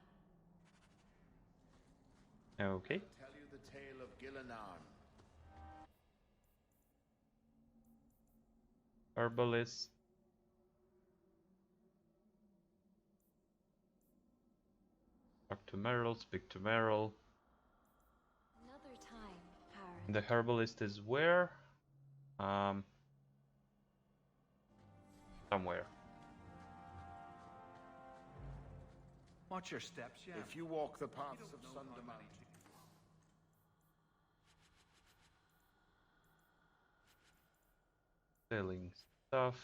Okay. I'll tell you the tale of Gillenar. Herbalist. Talk to Meryl, speak to Meryl. Another time, Karen. The herbalist is where? somewhere. Watch your steps, yeah. If you walk the paths of Sundermount. Selling stuff.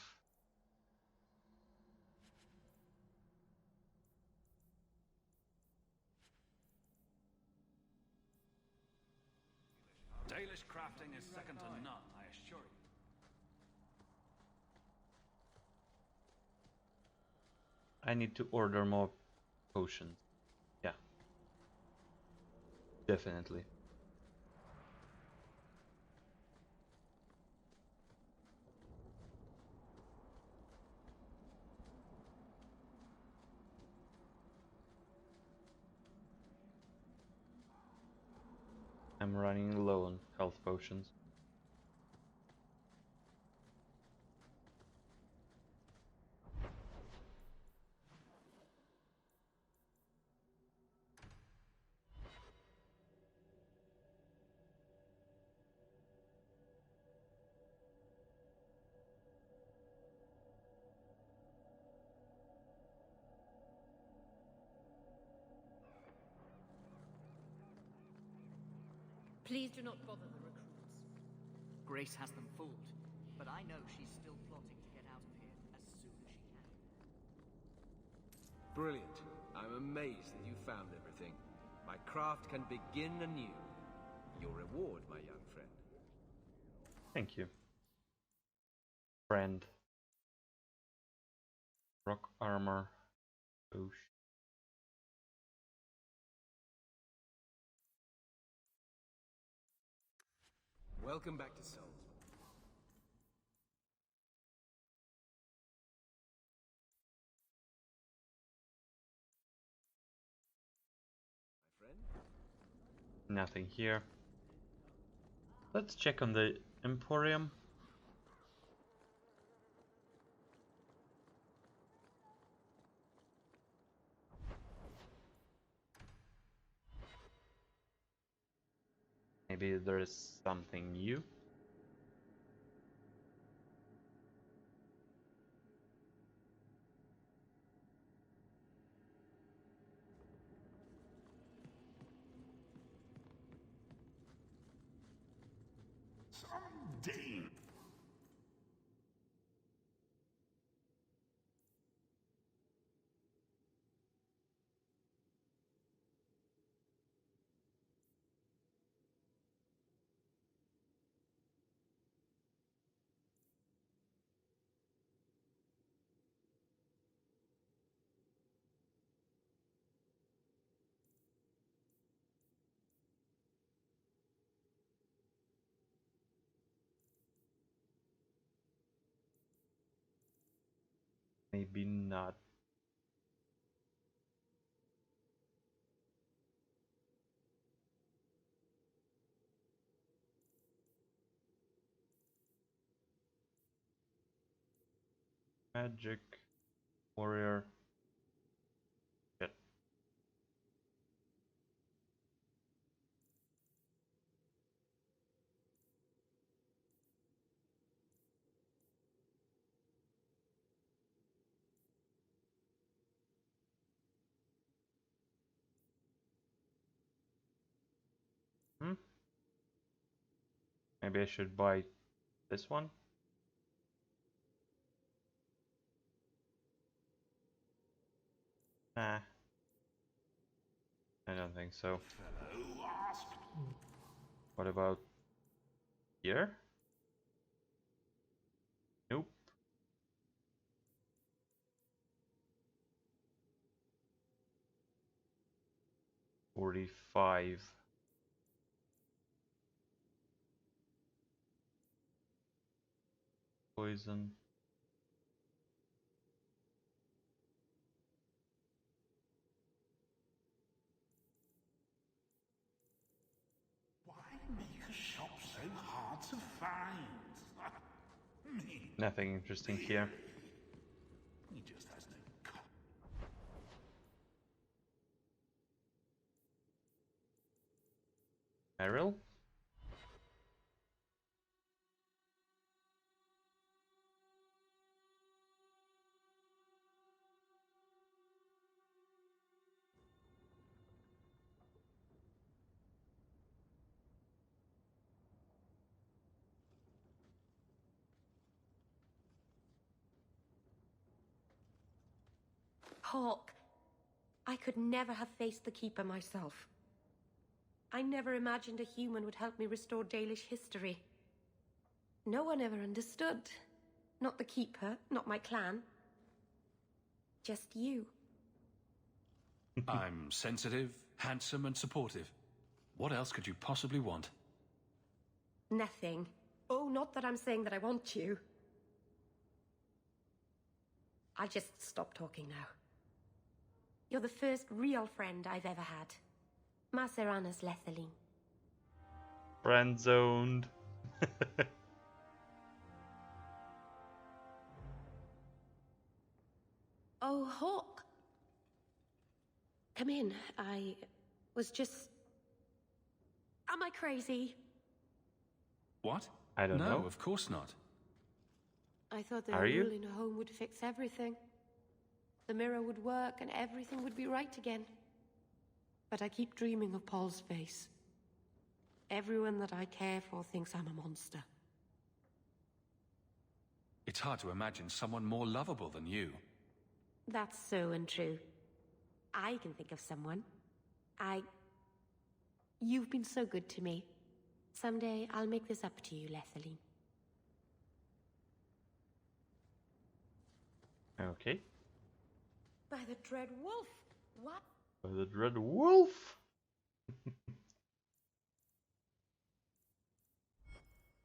Dalish crafting is second to none, I assure you. I need to order more potions. Yeah. Definitely. I'm running low on health potions. Please do not bother the recruits. Grace has them fooled, but I know she's still plotting to get out of here as soon as she can. Brilliant. I'm amazed that you found everything. My craft can begin anew. Your reward, my young friend. Thank you. Friend. Rock armor. Potion. Welcome back to Souls. My friend? Nothing here. Let's check on the Emporium. Maybe there is something new. Someday. Maybe not. Magic warrior. Shit. Maybe I should buy this one. Nah. I don't think so. What about here? Nope. $45. Poison. Why make a shop so hard to find? Me. Nothing interesting here. He just has no Meryl? Hawk, I could never have faced the Keeper myself. I never imagined a human would help me restore Dalish history. No one ever understood. Not the Keeper, not my clan. Just you. I'm sensitive, handsome, and supportive. What else could you possibly want? Nothing. Oh, not that I'm saying that I want you. I'll just stop talking now. You're the first real friend I've ever had. Macerana's Lethaline. Friend zoned. Oh, Hawk. Come in. I was just... Am I crazy? What? I don't know. No, of course not. I thought the Are you? rule in a home would fix everything. The mirror would work and everything would be right again. But I keep dreaming of Paul's face. Everyone that I care for thinks I'm a monster. It's hard to imagine someone more lovable than you. That's so untrue. I can think of someone. You've been so good to me. Someday I'll make this up to you, Lethaline. Okay. By the Dread Wolf! What? By the Dread Wolf!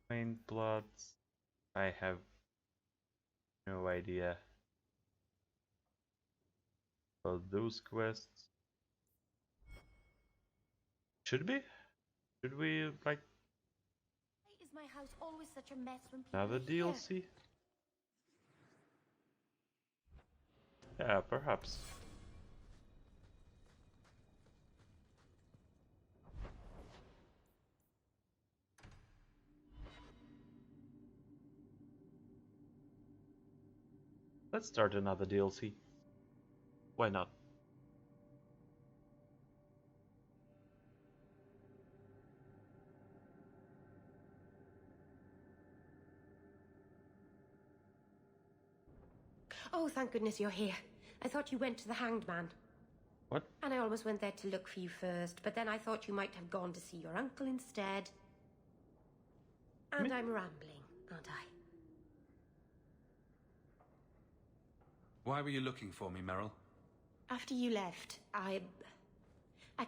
Main plots. I have no idea about those quests. Should we? Should we like Why is my house always such a mess when people another are here? DLC? Yeah, perhaps. Let's start another DLC. Why not? Oh, thank goodness you're here. I thought you went to the Hanged Man. What? And I almost went there to look for you first, but then I thought you might have gone to see your uncle instead. And I'm rambling, aren't I? Why were you looking for me, Meryl? After you left, I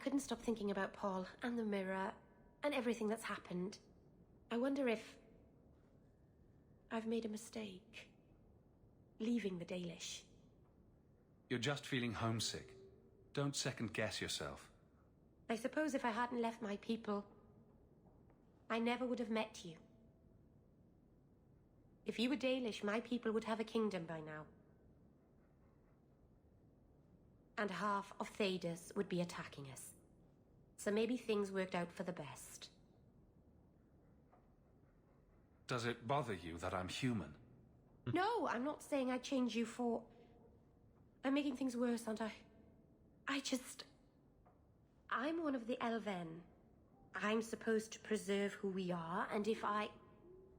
couldn't stop thinking about Paul and the mirror and everything that's happened. I wonder if I've made a mistake. Leaving the Dalish. You're just feeling homesick. Don't second-guess yourself. I suppose if I hadn't left my people, I never would have met you. If you were Dalish, my people would have a kingdom by now. And half of Thedas would be attacking us. So maybe things worked out for the best. Does it bother you that I'm human? No, I'm not saying I'd change you for... I'm making things worse, aren't I? I'm one of the Elven. I'm supposed to preserve who we are, and if I...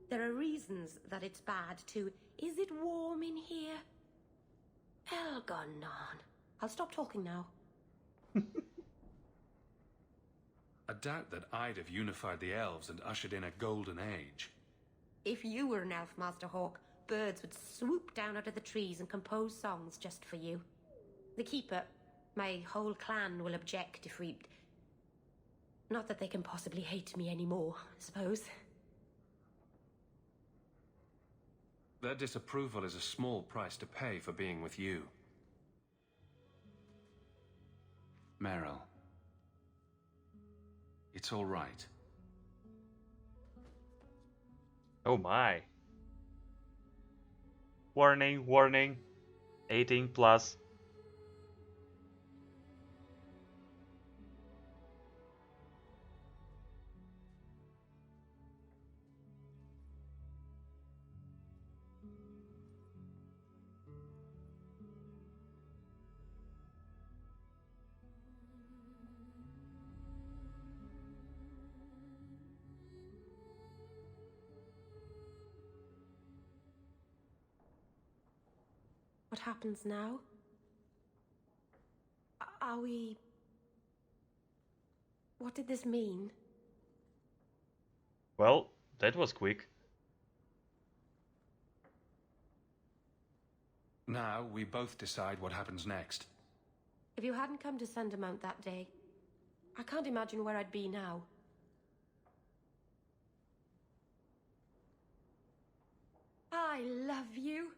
There are reasons that it's bad to... Is it warm in here? Elgonon. I'll stop talking now. I doubt that I'd have unified the elves and ushered in a golden age. If you were an elf, Master Hawk, birds would swoop down out of the trees and compose songs just for you. The Keeper, my whole clan will object if we... Not that they can possibly hate me anymore, I suppose. Their disapproval is a small price to pay for being with you. Meryl. It's all right. Oh my. Warning, warning. 18 plus. What happens now? Are we... What did this mean? Well, that was quick. Now we both decide what happens next. If you hadn't come to Sundermount that day, I can't imagine where I'd be now. I love you.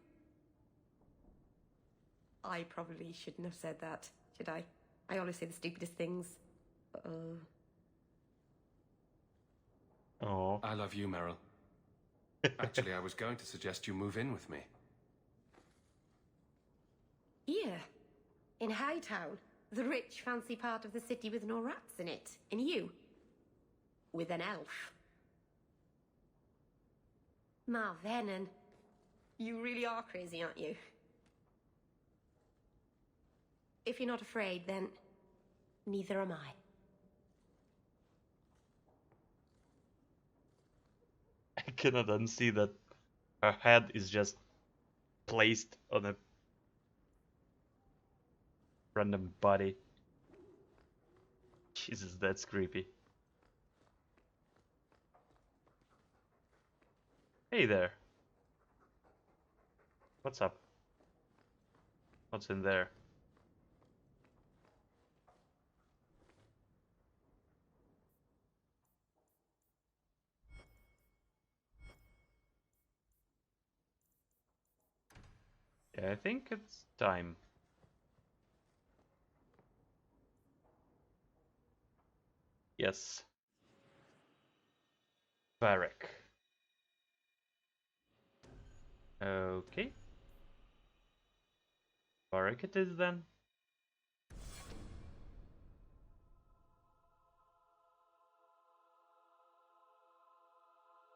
I probably shouldn't have said that, should I? I always say the stupidest things. Oh. I love you, Meryl. Actually, I was going to suggest you move in with me. Here, in Hightown, the rich, fancy part of the city with no rats in it. And you, with an elf. Marvenon, you really are crazy, aren't you? If you're not afraid, then neither am I. I cannot unsee that her head is just placed on a random body. Jesus, that's creepy. Hey there. What's up? What's in there? Yeah, I think it's time. Yes. Varric. Okay. Varric it is then.